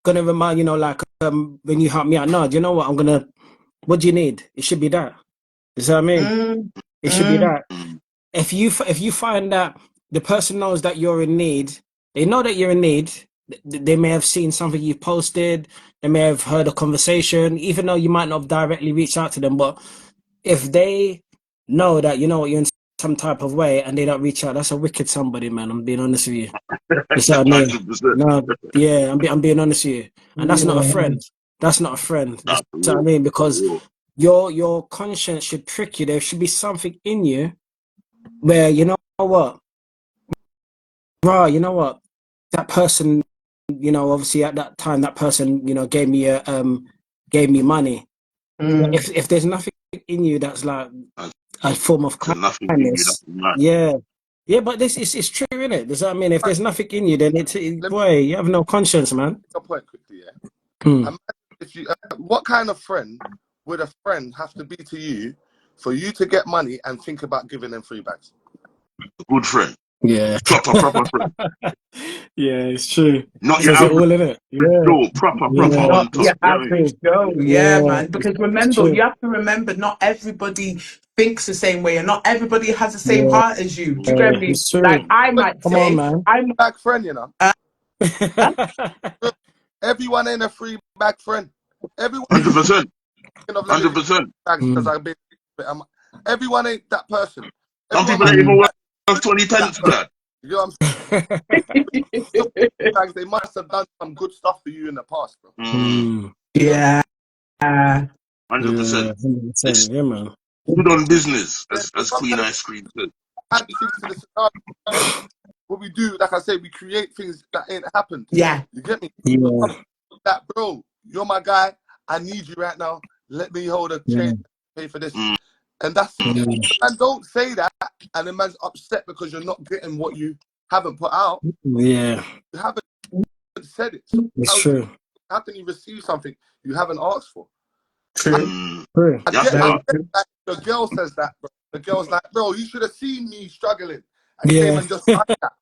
gonna remind like when you help me out. No, do you know what? What do you need? It should be that. You see what I mean? mm, It should be mm, that. Mm, If you find that the person knows that you're in need, they know that you're in need. They may have seen something you posted. They may have heard a conversation, even though you might not have directly reached out to them. But if they know that you're in some type of way and they don't reach out, that's a wicked somebody, man. I'm being honest with you. You see what I mean? 100%. No, yeah, I'm being honest with you, and that's not a yeah. friend. That's not a friend. You Not see for what I real. mean? For Because real. your conscience should prick you. There should be something in you where you know what, bro. That person, obviously at that time, that person, gave me money. Mm, If there's nothing in you that's like And a form of so nothing in you, kindness, nothing mad. yeah, yeah. But this is it's true, isn't it? Does that mean if Right, there's nothing in you, then let me boy, you have no conscience, man. make a point quickly. Yeah. Hmm. Imagine if you, what kind of friend would a friend have to be to you for you to get money and think about giving them 3 bags? A good friend. Yeah. Proper friend. Yeah, it's true. Not your Says it average all in it. Yeah. Joe. Proper Yeah. not on top. your You know what I mean? average Joe, yeah, Yeah. man. Because It's remember, true. you have to remember, not everybody thinks the same way, and not everybody has the same Yeah. heart as you. Do you get Mm, me? It's Like true. I But might Come on, say, man. I'm. bag friend, you know. Huh? Everyone ain't a 3 bag friend. Everyone 100%. thinking of let me get 100%. bags because Mm. I've been. Everyone ain't that person. Some Everyone people might ain't even Mm. worth 20 be that pence, person. blood. You know what I'm saying? Bags, they must have done some good stuff for you in the past, bro. Mm, Mm. You know, Yeah. 100%. Yeah. 100%. It's Yeah, man. good on business, then as Queen sometimes Ice Cream said. add things to the scenario. What we do, like I said, we create things that ain't happened. Yeah. You get me? Yeah. That bro, you're my guy. I need you right now. Let me hold a Yeah. chain, pay for this, Mm, and that's it. mm, Mm. And don't say that, and the man's upset because you're not getting what you haven't put out. Yeah. You haven't said it. So It's true. how can you receive something you haven't asked for? True. mm. True. I You have get, to I Very have. get true. that the girl says that, bro. The girl's like, bro, you should have seen me struggling and came Yeah. and just done that.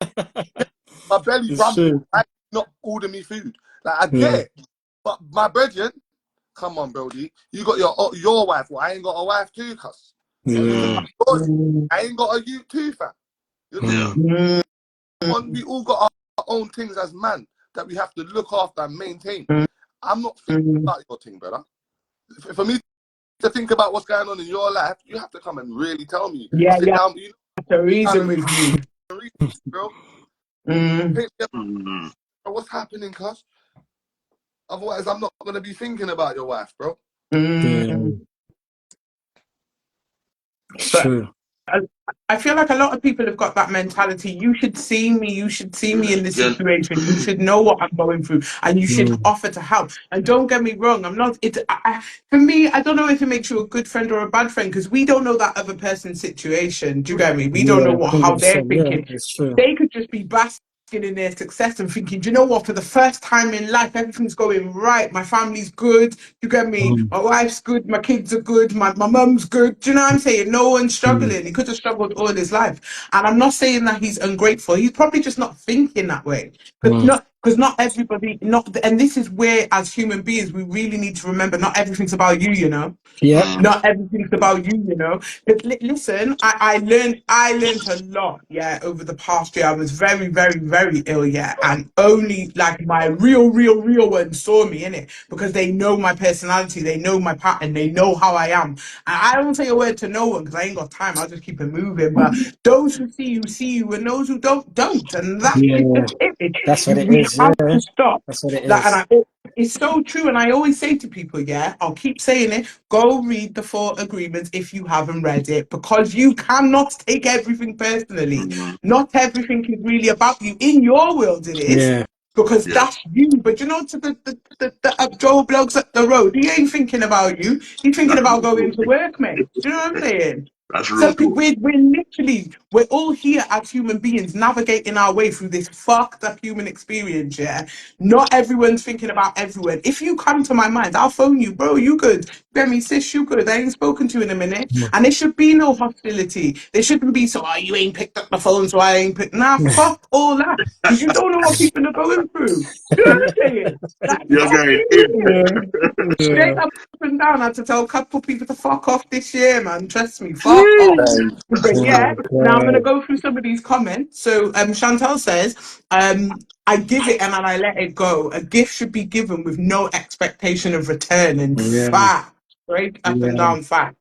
My belly It's rumbled. true. I not order me food. Like I get Yeah. it, but my brethren, come on, Brody, you got your wife. Well, I ain't got a wife too, cuz. You think Yeah. Mm, I'm yours? Mm, I ain't got a you too, fam. You know, yeah. Mm. mm, we all got our own things as man that we have to look after and maintain. mm, I'm not thinking mm. about your thing, brother. For me to think about what's going on in your life, you have to come and really tell me. Yeah, Sit yeah. down, you To know, down reason and with you. read, bro. Mm, Paint me up, Mm, bro. What's happening, cuz? Otherwise, I'm not gonna be thinking about your wife, bro. Yeah. mm. It's But true. I feel like a lot of people have got that mentality. You should see me. You should see me in this Again, situation. You should know what I'm going through, and you should offer to help. And don't get me wrong, I'm not. For me, I don't know if it makes you a good friend or a bad friend because we don't know that other person's situation. Do you get me? We don't know how they're 100%. Yeah, thinking. it's true. They could just be basking in their success and thinking, do you know what? For the first time in life, everything's going right. My family's good. You get me? My wife's good. My kids are good. My mum's good. Do you know what I'm saying? No one's struggling. He could have struggled all his life. And I'm not saying that he's ungrateful. He's probably just not thinking that way. Because not everybody, and this is where, as human beings, we really need to remember not everything's about you, you know? Yeah. Not everything's about you, you know. Listen, I learned a lot, yeah, over the past year. I was very, very, very ill, yeah, and only like my real ones saw me in it because they know my personality, they know my pattern, they know how I am. And I don't say a word to no one because I ain't got time. I'll just keep it moving. But those who see you, and those who don't, and that is Yeah. just it. That's what it We is. have Yeah. to stop That's what it that, is. and it's so true. And I always say to people, yeah, I'll keep saying it. Go read the Four Agreements if you haven't read it, because you cannot take everything personally. Not everything is really about you. In your world, it is, Yeah. because yeah, that's you. But you know, to the Joe Blogs up the road, he ain't thinking about you. He's thinking that's about real going talk. to work, mate. Do you know what I'm saying? That's real So talk. we're all here as human beings navigating our way through this fucked up human experience, yeah? Not everyone's thinking about everyone. If you come to my mind, I'll phone you, bro, you good? Remy, sis, you good? I ain't spoken to you in a minute. And there should be no hostility. There shouldn't be, so, oh, you ain't picked up the phone, so I ain't picked. Nah, fuck all that. Because you don't know what people are going through. You know what I'm saying? Like, You're fuck going in. you. Yeah. Straight Yeah. up and down, I had to tell a couple people to fuck off this year, man. Trust me, fuck off. Jeez. Thanks. But yeah, Oh, now I'm gonna God. go through some of these comments. So Chantal says, I give it and then I let it go. A gift should be given with no expectation of return. And Yeah. fact, straight up and Yeah. down fact.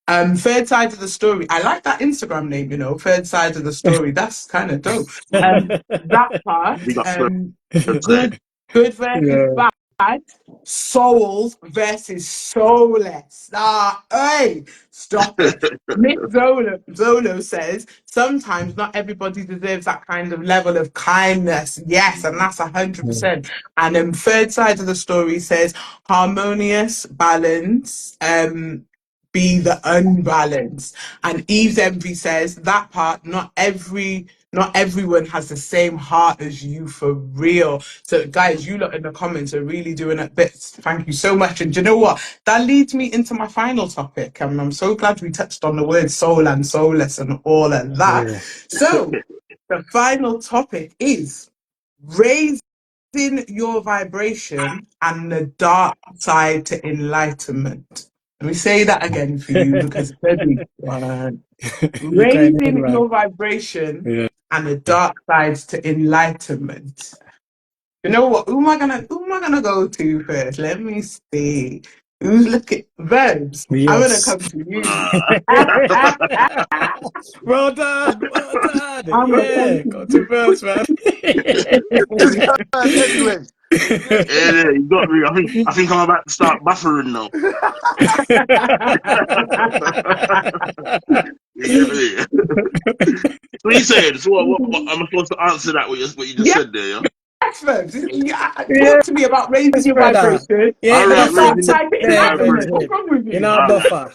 Third side of the story. I like that Instagram name, you know, third side of the story. That's kind of dope. That part, We got first side. good, good versus Yeah. bad. Souls versus soulless. Ah, hey, stop it. Miss Zolo says sometimes not everybody deserves that kind of level of kindness. Yes, and that's 100%. And third side of the story says harmonious balance. Be the unbalanced. And Eve's Envy says that part, not everyone has the same heart as you for real. So guys, you lot in the comments are really doing it bits. Thank you so much. And do you know what? That leads me into my final topic. And I'm so glad we touched on the word soul and soulless and all of that. Yeah. So the final topic is raising your vibration and the dark side to enlightenment. Let me say that again for you because it's very You're going in, raising man. your vibration Yeah. and the dark sides to enlightenment. You know what? Who am I gonna go to first? Let me see. Who's looking Verbs? I'm gonna Yes. come to you. Ah. Well done. Well done. I'm gonna come Yeah. Got to to Verbz, man. Just heard anyway. Yeah, you got me. I think I'm about to start buffering now. You get me? What you saying? So what am I supposed to answer that? What you just Yeah, said there, yeah? Verbs. Yeah. Talk to me about raising Yes, your brother. vibration You All ain't and gonna the right, stop dark raising the side to there, enlightenment. vibration. What's Virgil. wrong with You're you? not a All right. buffer.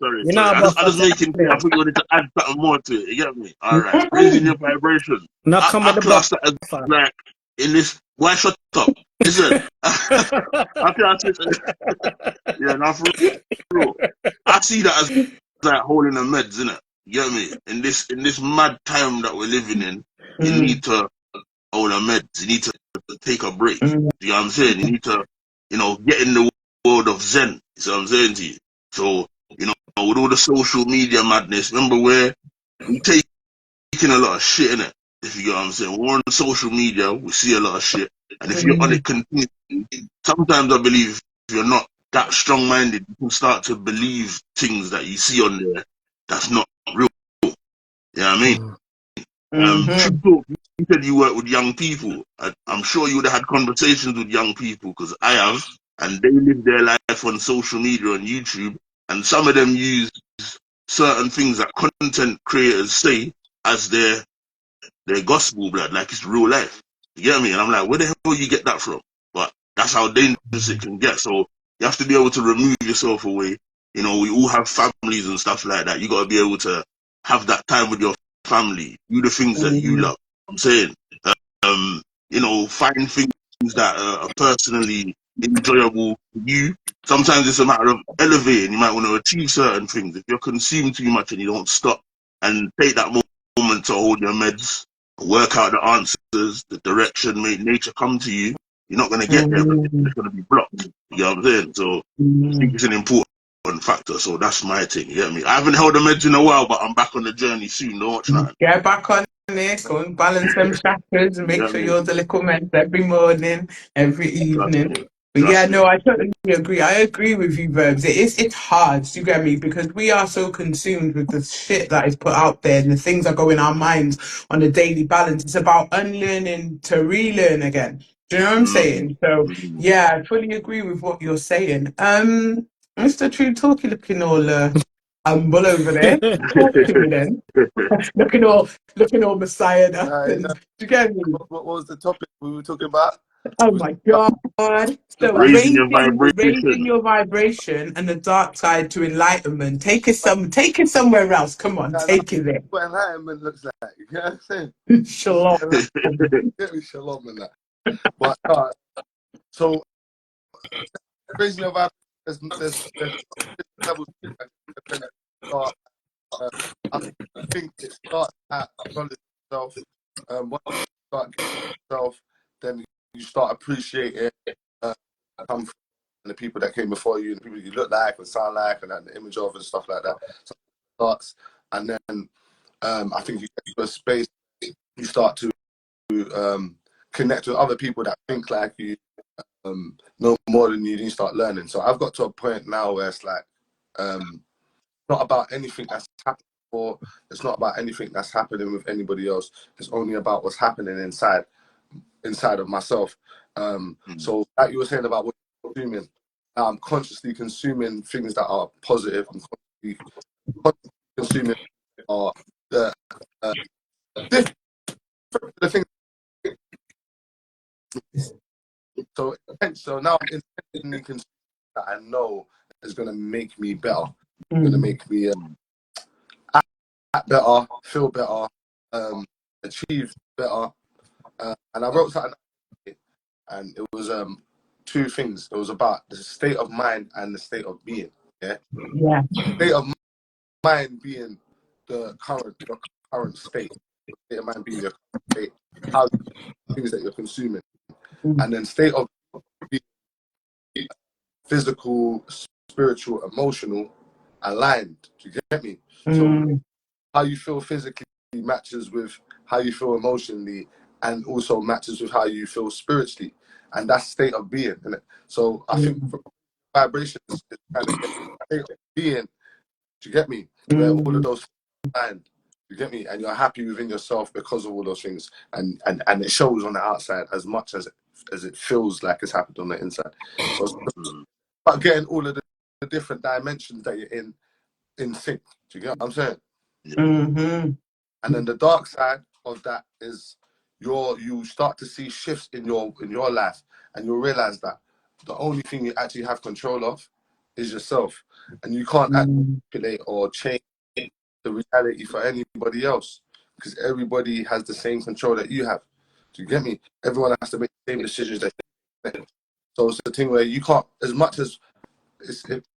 Sorry, You're sorry. not a I buffer. just making clear. I Definitely. think you wanted to add something more to it. You get me? All right. Raising Mm-mm. your vibration. Now come I with the class that as buffer. like in this. Why shut up? Listen. I class it. Yeah, now for real. I see that as like holding the meds, innit? You get me? In this mad time that we're living in, you Mm, need to hold the meds. You need to take a break. mm, You know what I'm saying? You need to, get in the world of Zen. You see what I'm saying to you? So, with all the social media madness, remember where we taking a lot of shit in it. If you get what I'm saying, we're on social media, we see a lot of shit, and if you're on mm, it continuously, sometimes I believe if you're not that strong-minded, you can start to believe things that you see on there that's not real. You know what I mean? Truth mhm, Talk, you said you work with young people. I'm sure you would have had conversations with young people because I have, and they live their life on social media on YouTube, and some of them use certain things that content creators say as their gospel, blood, like it's real life. You get me? And I'm like, where the hell you get that from? But that's how dangerous it can get. So you have to be able to remove yourself away. You know, we all have families and stuff like that. You got to be able to have that time with your family, do the things that you love. I'm saying, you know, find things that are personally enjoyable for you. Sometimes it's a matter of elevating. You might want to achieve certain things. If you're consuming too much and you don't stop and take that moment to hold your meds, work out the answers, the direction, make nature come to you, you're not going to get there, but it's going to be blocked. You know what I'm saying? So I think it's an important factor. So that's my thing. You get me? I haven't held the meds in a while, but I'm back on the journey soon. Don't watch nothing. Get back on there, go and balance them chakras and make You know sure what I you're mean? the little meds every morning, every Trust evening. me. But yeah, Trust me. no, I totally agree. I agree with you, Verbs. It's hard, you get me, because we are so consumed with the shit that is put out there and the things that go in our minds on a daily balance. It's about unlearning to relearn again. Do you know what I'm saying? So yeah, I fully agree with what you're saying. Mr. Truuu Talk, you looking all humble over there. Talk to me then. looking all messiah up, and do you get me? What was the topic we were talking about? Oh my god. So Raising your vibration. raising your vibration and the dark side to enlightenment. Take it somewhere else. Come on, That's take it there. what enlightenment looks like. You know what I'm saying? Shalom. Get me shalom and that. But so raising your vibe, there's levels. When it start, I think it starts at knowledge yourself. Once you start getting yourself, then you start appreciating come from the people that came before you, and the people you look like and sound like, and the image of and stuff like that. So it starts, and then I think you get to a space, you start to connect with other people that think like you, know more than you, and you start learning. So I've got to a point now where it's like not about anything that's happened before. It's not about anything that's happening with anybody else. It's only about what's happening inside of myself. So like you were saying about what you're consuming, I'm consciously consuming things that are positive. I'm constantly consuming are the different the things. So now I'm intentionally consuming that I know is going to make me better, going to make me act better, feel better, achieve better. And I wrote something, and it was two things. It was about the state of mind and the state of being. Yeah. Yeah. State of mind being your current state. State of mind being your current state. How things that you're consuming, and then state of being physical, spiritual, emotional, aligned. Do you get me? So how you feel physically matches with how you feel emotionally, and also matches with how you feel spiritually, and that's state of being, isn't it? So I think vibrations is kind of state of being. Do you get me? Where all of those and you get me, and you're happy within yourself because of all those things, and it shows on the outside as much as it feels like it's happened on the inside. So it's about getting all of the different dimensions that you're in sync. Do you get what I'm saying? And then the dark side of that is you start to see shifts in your life, and you'll realize that the only thing you actually have control of is yourself, and you can't manipulate or change the reality for anybody else, because everybody has the same control that you have. Do you get me? Everyone has to make the same decisions that you make. So it's a thing where you can't, as much as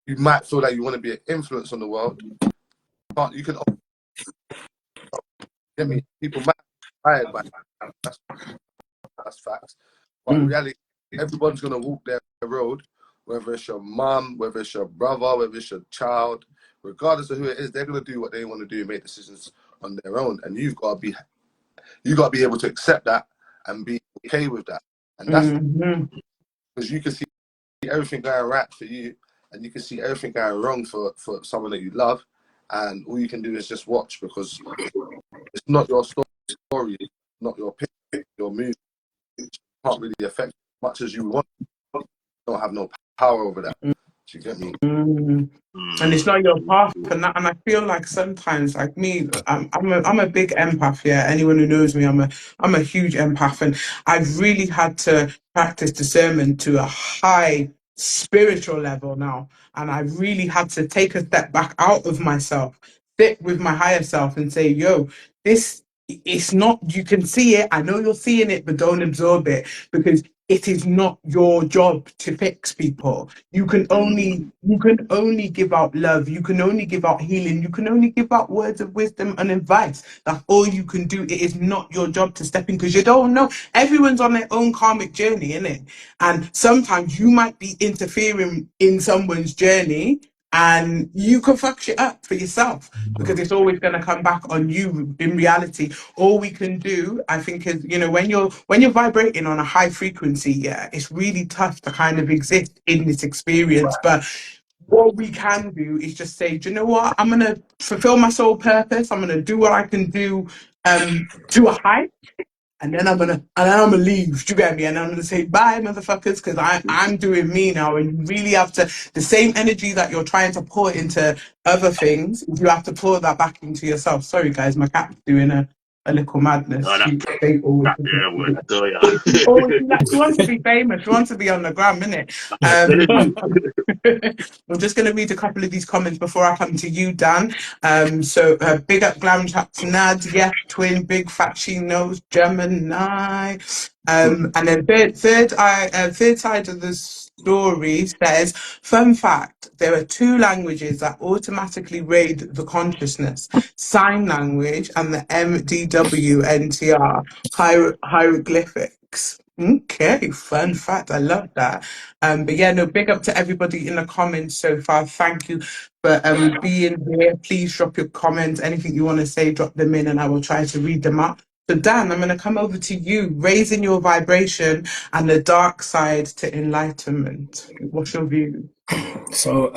you might feel like you want to be an influence on the world, you can get me. People might be inspired by that. That's facts. But in reality, everyone's gonna walk their road, whether it's your mum, whether it's your brother, whether it's your child, regardless of who it is, they're gonna do what they want to do, make decisions on their own, and you got to be able to accept that and be okay with that. And that's because you can see everything going right for you, and you can see everything going wrong for someone that you love, and all you can do is just watch, because it's not your story, not your picture, your movie. It can't really affect as much as you want. You don't have no power over that. Do you get me? And it's not your path, and I feel like sometimes, like me, I'm a big empath. Yeah, anyone who knows me, I'm a huge empath, and I've really had to practice discernment to a high spiritual level now, and I really had to take a step back out of myself, sit with my higher self, and say, "Yo, this." It's not, you can see it. I know you're seeing it, but don't absorb it because it is not your job to fix people. You can only give out love. You can only give out healing. You can only give out words of wisdom and advice. That's all you can do. It is not your job to step in because you don't know. Everyone's on their own karmic journey, innit? And sometimes you might be interfering in someone's journey and you can fuck shit up for yourself because it's always going to come back on you in reality. All we can do, I think, is, when you're vibrating on a high frequency, yeah, it's really tough to kind of exist in this experience. But what we can do is just say, do you know what? I'm gonna fulfill my soul purpose. I'm gonna do what I can do to a high, and then I'm gonna leave. Do you get me? And I'm gonna say bye, motherfuckers, because I'm doing me now. And you really have to, the same energy that you're trying to pour into other things, you have to pour that back into yourself. Sorry guys, my cat's doing a little madness. No, They always yeah, well, so yeah. she wants to be famous. She wants to be on the gram, innit? I'm just going to read a couple of these comments before I come to you, Dan. So big up Glam Chat to Nadia, twin, big fat she knows, Gemini. And then third side of the story says, fun fact, there are two languages that automatically raid the consciousness: sign language and the MDWNTR, hieroglyphics. Okay, fun fact. I love that. But yeah, no, big up to everybody in the comments so far. Thank you for being here. Please drop your comments. Anything you want to say, drop them in and I will try to read them out. So Dan, I'm going to come over to you, raising your vibration and the dark side to enlightenment. What's your view? So,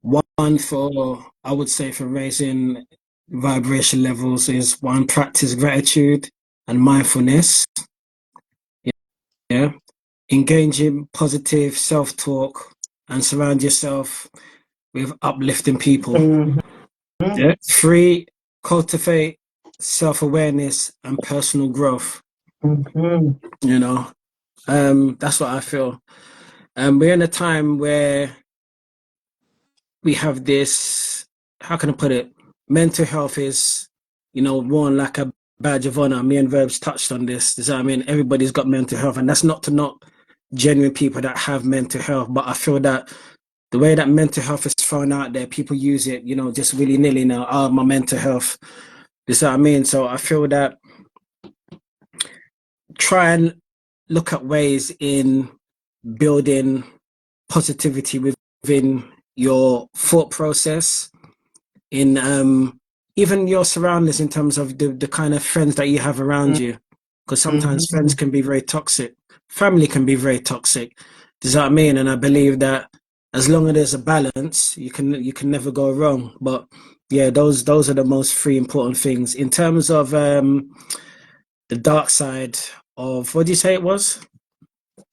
one for, I would say, for raising vibration levels is one, practice gratitude and mindfulness. Yeah. Engage in positive self-talk and surround yourself with uplifting people. Yeah. 3, cultivate self-awareness and personal growth. You know, that's what I feel. We're in a time where we have this, how can I put it? Mental health is, worn like a badge of honor. Me and Verbz touched on this. Does that mean everybody's got mental health? And that's not to knock genuine people that have mental health, but I feel that the way that mental health is thrown out there, people use it, just willy-nilly now. Oh, my mental health. Does that mean? So I feel that try and look at ways in building positivity within your thought process, in even your surroundings, in terms of the kind of friends that you have around you, because sometimes friends can be very toxic, family can be very toxic. Does that mean? And I believe that as long as there's a balance, you can never go wrong. But yeah, those are the most 3 important things in terms of the dark side of, what do you say it was?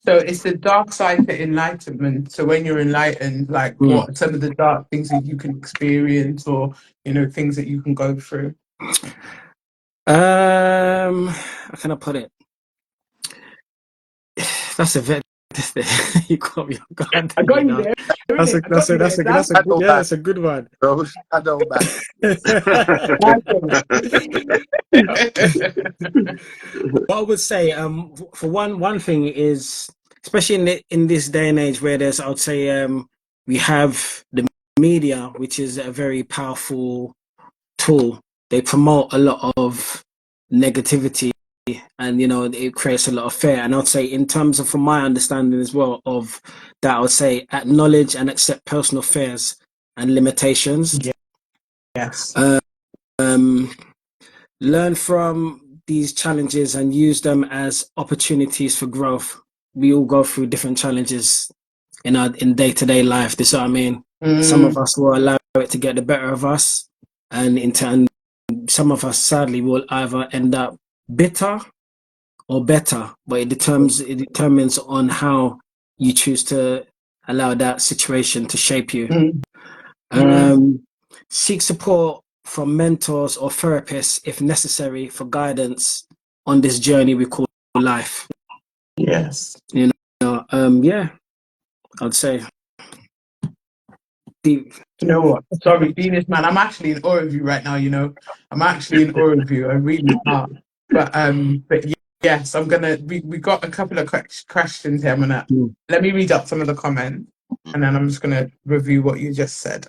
So it's the dark side to enlightenment. So when you're enlightened, like what some of the dark things that you can experience, or things that you can go through. How can I put it? That's a very you caught me off guard. I got you there. That's a good one. I know, man. What I would say, for one thing is, especially in this day and age where I would say, we have the media, which is a very powerful tool. They promote a lot of negativity, and it creates a lot of fear. And I'd say, in terms of, from my understanding as well of that, I would say acknowledge and accept personal fears and limitations. Yes. Learn from these challenges and use them as opportunities for growth. We all go through different challenges in day-to-day life. This is what I mean. Some of us will allow it to get the better of us, and in turn, some of us sadly will either end up bitter or better. But it determines on how you choose to allow that situation to shape you. Mm. Mm. Seek support from mentors or therapists if necessary for guidance on this journey we call life. Yes. Yeah, I'd say deep. You know what? Sorry, Venus, man. I'm actually in awe of you right now. I'm actually in awe of you. I really are. But yes, I'm gonna. We got a couple of questions here. Let me read up some of the comments, and then I'm just gonna review what you just said.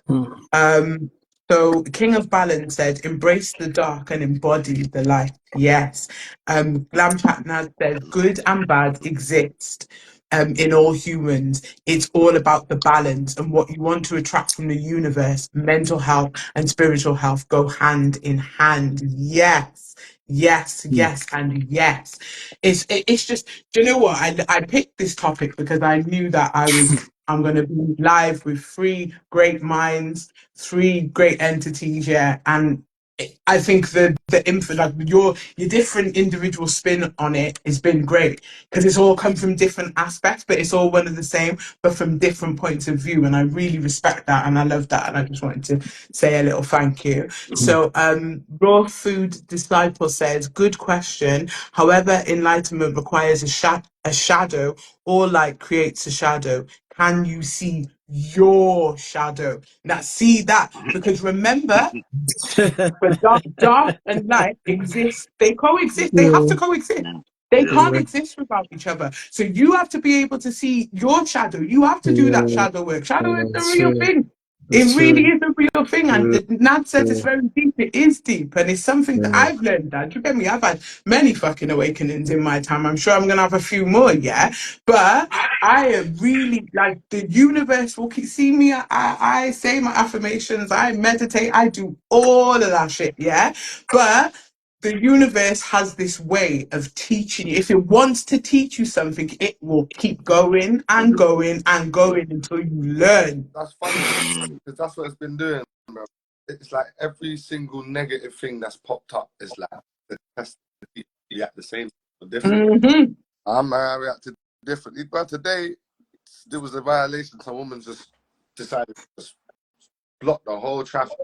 Um, so King of Balance said, "Embrace the dark and embody the light." Yes. Glam Chatnaz said, "Good and bad exist." In all humans, it's all about the balance and what you want to attract from the universe. Mental health and spiritual health go hand in hand. Yes, yes, yes, and yes. It's just, do you know what? I picked this topic because I knew that I'm going to be live with three great minds, three great entities, yeah, and I think the info, like your different individual spin on it has been great because it's all come from different aspects, but it's all one and the same, but from different points of view. And I really respect that and I love that. And I just wanted to say a little thank you. So Raw Food Disciple says, good question. However, enlightenment requires a shadow, or light creates a shadow. Can you see your shadow? Now see that, because remember, but dark and light exist. They coexist. They have to coexist. They Yeah. can't exist without each other. So you have to be able to see your shadow. You have to do that shadow work. Shadow is a real thing. It really is a real thing. And Nad says it's very deep. It is deep. And it's something that I've learned that. You get me? I've had many fucking awakenings in my time. I'm sure I'm going to have a few more, yeah? But I am really, like, the universe will keep seeing me. I say my affirmations. I meditate. I do all of that shit, yeah? But the universe has this way of teaching you. If it wants to teach you something, it will keep going and going and going until you learn. That's funny because that's what it's been doing, bro. It's like every single negative thing that's popped up is like the test to react the same or different. Mm-hmm. I reacted differently, but today there was a violation. Some woman just decided to just block the whole traffic,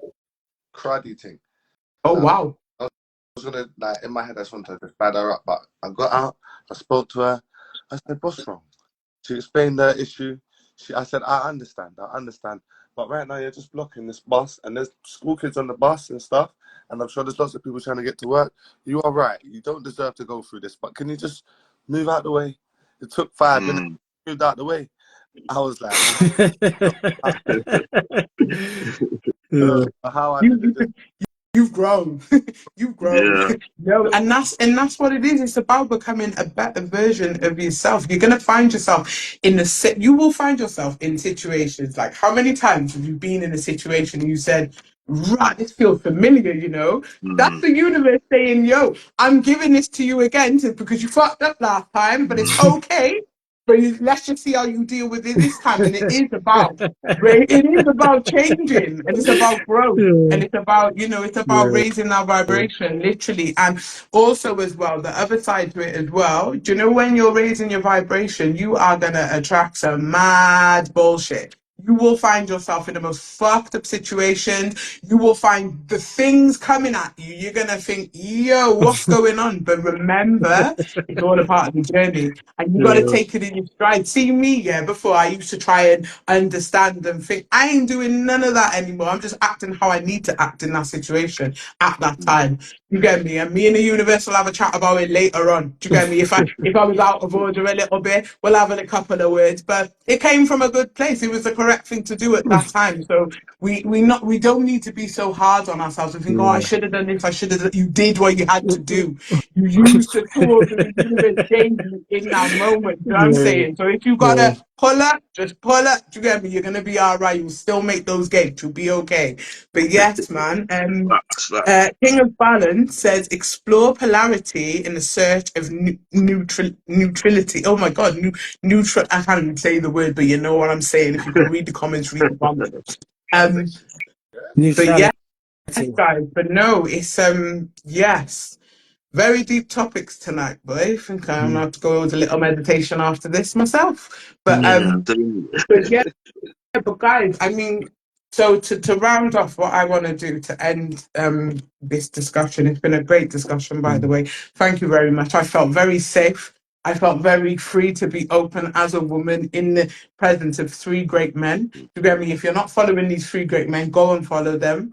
cruddy thing. Oh, wow. I was gonna, like, in my head, I just wanted to bad her up, but I got out, I spoke to her, I said, "What's wrong?" She explained the issue. I said, I understand, but right now you're just blocking this bus, and there's school kids on the bus and stuff, and I'm sure there's lots of people trying to get to work. You are right. You don't deserve to go through this, but can you just move out the way? It took 5 minutes. Moved out the way. I was like, how I did it. You've grown. You've grown. Yeah. No, and that's what it is. It's about becoming a better version of yourself. You're gonna find yourself you will find yourself in situations. Like, how many times have you been in a situation and you said, right, this feels familiar? That's the universe saying, yo, I'm giving this to you again because you fucked up last time, but it's okay. But let's just see how you deal with it this time. And it is about changing, and it's about growth, and it's about it's about raising our vibration, literally. And also, as well, the other side to it as well, do you know, when you're raising your vibration, you are gonna attract some mad bullshit. You will find yourself in the most fucked up situations. You will find the things coming at you. You're going to think, yo, what's going on? But remember, it's all a part of the journey. And you got to take it in your stride. See me, yeah, before I used to try and understand and think, I ain't doing none of that anymore. I'm just acting how I need to act in that situation at that time. You get me? And me and the universe will have a chat about it later on. Do you get me? If I was out of order a little bit, we'll have a couple of words. But it came from a good place. It was the correct thing to do at that time. So we don't need to be so hard on ourselves. We think, oh, I should have done this. I should have. You did what you had to do. You used the tools that the universe gave you in that moment. You know what I'm saying? So if you gotta pull up, just pull up. Do you get me? You're gonna be all right. You'll still make those gates. You'll be okay. But yes, man. King of Balance says, explore polarity in the search of neutrality. Oh my God, neutral. I can't even say the word, but you know what I'm saying. If you can read the comments, read the comments. But yes, guys. But no, it's yes. Very deep topics tonight, boy. I think I'm gonna have to go with a little meditation after this myself. But Yeah, I'm telling you. but yeah, but guys, I mean, so to round off what I want to do to end this discussion, it's been a great discussion, by the way. Thank you very much. I felt very safe. I felt very free to be open as a woman in the presence of three great men. You get me? If you're not following these three great men, go and follow them.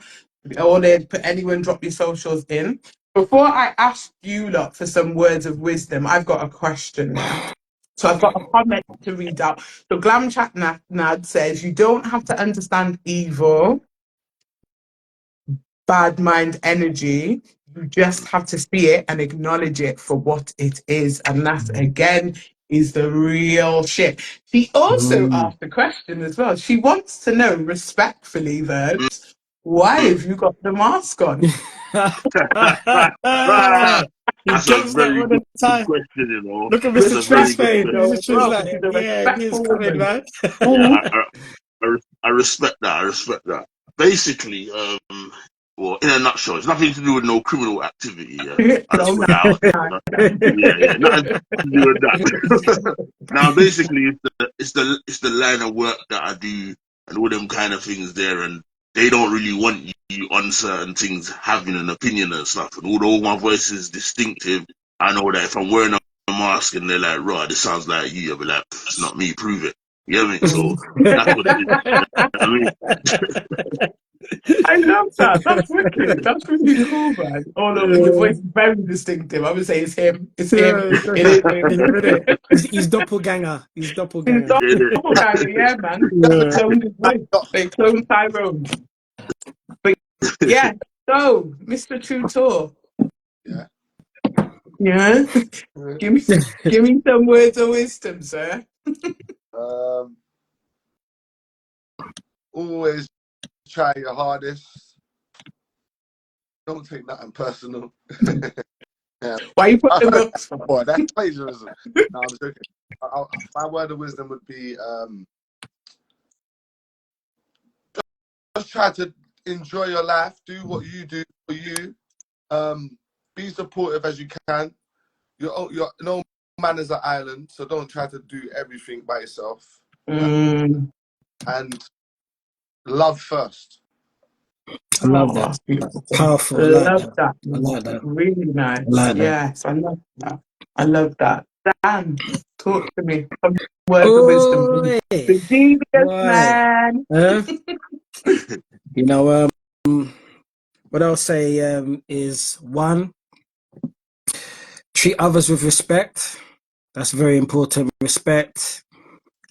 Or they put anyone drop your socials in. Before I ask you lot for some words of wisdom, I've got a question, yeah. So I've got a comment to read out. So Glam Chat Nad says, you don't have to understand evil, bad mind energy. You just have to see it and acknowledge it for what it is. And that, again, is the real shit. She also asked a question as well. She wants to know, respectfully, Verbs, why have you got the mask on? He That's a gets that very all the good time. question, you know. Look at That's Mr. a very Truth's good face. question. Mr. Truth's Bro, like, she's a yeah, he's respectful coming, woman. man. Yeah, I respect that. I respect that. Basically, well, in a nutshell, it's nothing to do with no criminal activity. Yeah, I'll just No, put no, that out there. no, You know? no. Yeah, nothing to do with that. Now, basically, it's the line of work that I do and all them kind of things there, and they don't really want you on certain things having an opinion and stuff. And although my voice is distinctive, I know that if I'm wearing a mask and they're like, "Raw, this sounds like you," I'll be like, "It's not me. Prove it." You know what I mean? So that's what it is. I mean, I love that. That's wicked. That's really cool, man. Oh no, your voice is very distinctive. I would say it's him. It's him. It is him. He's with it. He's doppelganger. He's He's doppelganger. doppelganger, yeah, man. He Yeah. cloned his voice. They cloned Tyrone. But yeah, so Mr. Truuu Talk. Yeah. Yeah. give me some words of wisdom, sir. Always try your hardest. Don't take nothing personal. Yeah. Why you put the books for? Boy, that's plagiarism. No, I'm joking. My word of wisdom would be just try to enjoy your life, do what you do for you, be supportive as you can. You're no man is an island, so don't try to do everything by yourself. And love first. I love that. Powerful. I like Love that. that. I like that. Really nice. I like that. Yes, I love that. I love that. Dan, talk to me. Some words of wisdom. Oh, The devious man. You know, what I'll say is one, treat others with respect. That's very important. Respect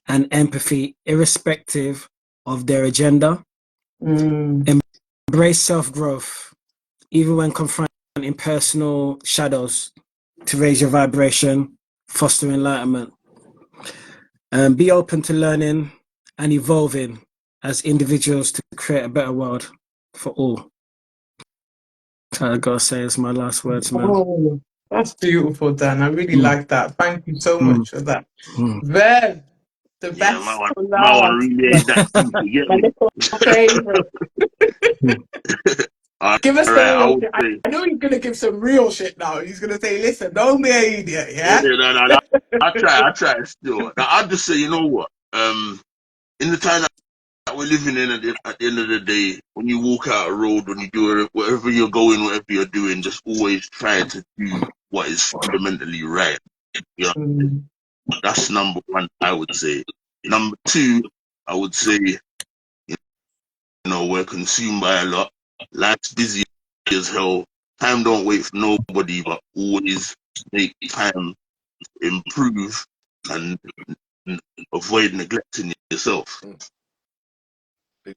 and empathy, irrespective of their agenda. Embrace self-growth, even when confronting personal shadows, to raise your vibration, foster enlightenment. Be open to learning and evolving as individuals to create a better world for all. I gotta say, it's my last words, man. Oh, that's beautiful, Dan. I really like that. Thank you so much for that. Verb, the best for my one last. really ain't that deep. You get My me? little favorite. Give us the real shit. Say, I know he's gonna give some real shit now. He's gonna say, "Listen, don't be an idiot." Yeah. no. I try still. Now I'll just say, you know what? In the time that we're living in, at the end of the day, when you walk out a road, when you do wherever you're going, whatever you're doing, just always try to do what is fundamentally right. You know, that's number one, I would say. Number two, I would say, you know, we're consumed by a lot. Life's busy as hell. Time don't wait for nobody, but always make time improve and avoid neglecting yourself.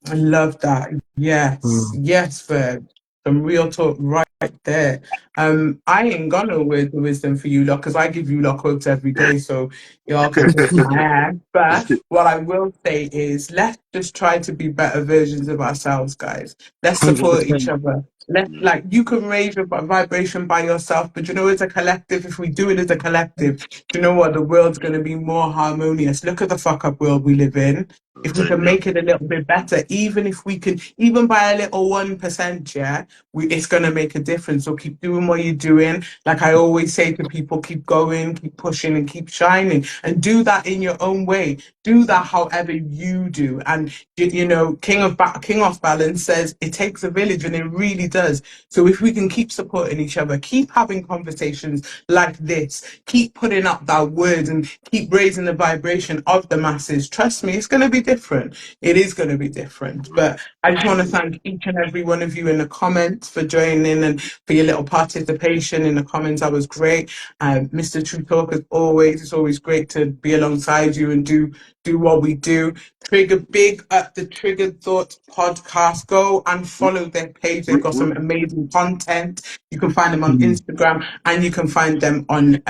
I love that. Yes, yes, Verb. Some real talk right there. I ain't got no words of wisdom for you lot because I give you lot quotes every day, so y'all can kiss my ass. But what I will say is, let's just try to be better versions of ourselves, guys. Let's support each 100%. other. Like you can raise your vibration by yourself, but you know, as a collective, if we do it as a collective, you know what? The world's going to be more harmonious. Look at the fuck up world we live in. If we Same, can yeah. make it a little bit better, even if we can, even by a little 1%, yeah, it's going to make a difference. So keep doing what you're doing. Like I always say to people, keep going, keep pushing, and keep shining, and do that in your own way. Do that however you do. And you know, King of Balance says it takes a village, and it really does. So if we can keep supporting each other, keep having conversations like this, keep putting up that word, and keep raising the vibration of the masses, trust me, it's going to be different. It is going to be different. But I just want to thank each and every one of you in the comments for joining and for your little participation in the comments. That was great. Mr. Truuu Talk, as always, it's always great to be alongside you and do what we do. Trigger big up the Triggered Thoughts podcast. Go and follow their page. They've got some amazing content. You can find them on Instagram, and you can find them on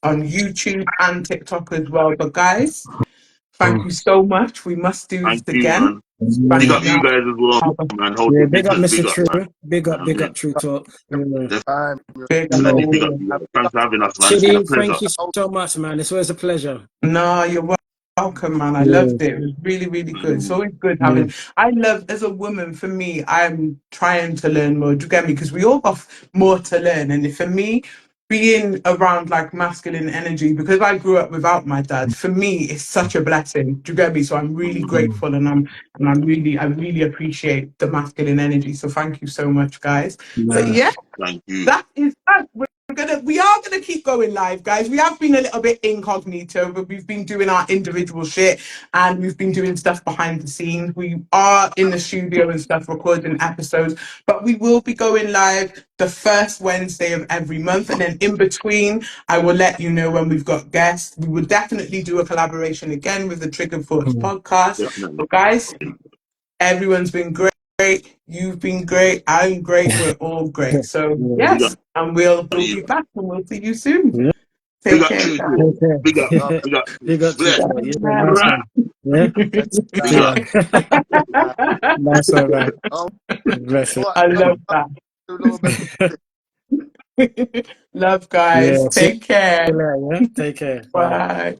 YouTube and TikTok as well. But guys, thank you so much. We must do Thank this you, again. man. Right Big up you now, guys as well, have a man. Hold Yeah, the big up, vision, Mr. big up, man. True. Big up, Yeah, True Talk. Yeah. big up definitely big all. up you guys. Thanks for having us, man. It's been a Chidi, pleasure. thank you so much, man. It's always a pleasure. No, you're welcome, man. I Yeah. loved it. It was really, really good. It's Mm. always good Yeah. having. I love, as a woman, for me, I'm trying to learn more. Do you get me? Because we all got more to learn. And for me, being around like masculine energy, because I grew up without my dad, for me, it's such a blessing. Do you get me? So I'm really grateful, and I really appreciate the masculine energy. So thank you so much, guys. So Yeah. yeah, Thank you. that is that. We are gonna keep going live, guys. We have been a little bit incognito, but we've been doing our individual shit, and we've been doing stuff behind the scenes. We are in the studio and stuff recording episodes, but we will be going live the first Wednesday of every month, and then in between I will let you know when we've got guests. We will definitely do a collaboration again with the Trigger Thoughts podcast. Definitely. But guys, everyone's been great. You've been great. I'm great. We're all great. So Big up yes, and we'll you. be back, and we'll see you soon. Yeah. Big Take up care, True guys. Talk. Okay. Big up. Big up. Big up, True Bless. Talk. Yeah, nice one. Yeah. Big up. That's all right. Bless it. I love that. Love, Yeah. guys. See Take care. you later. Yeah. Take care. Bye. Bye.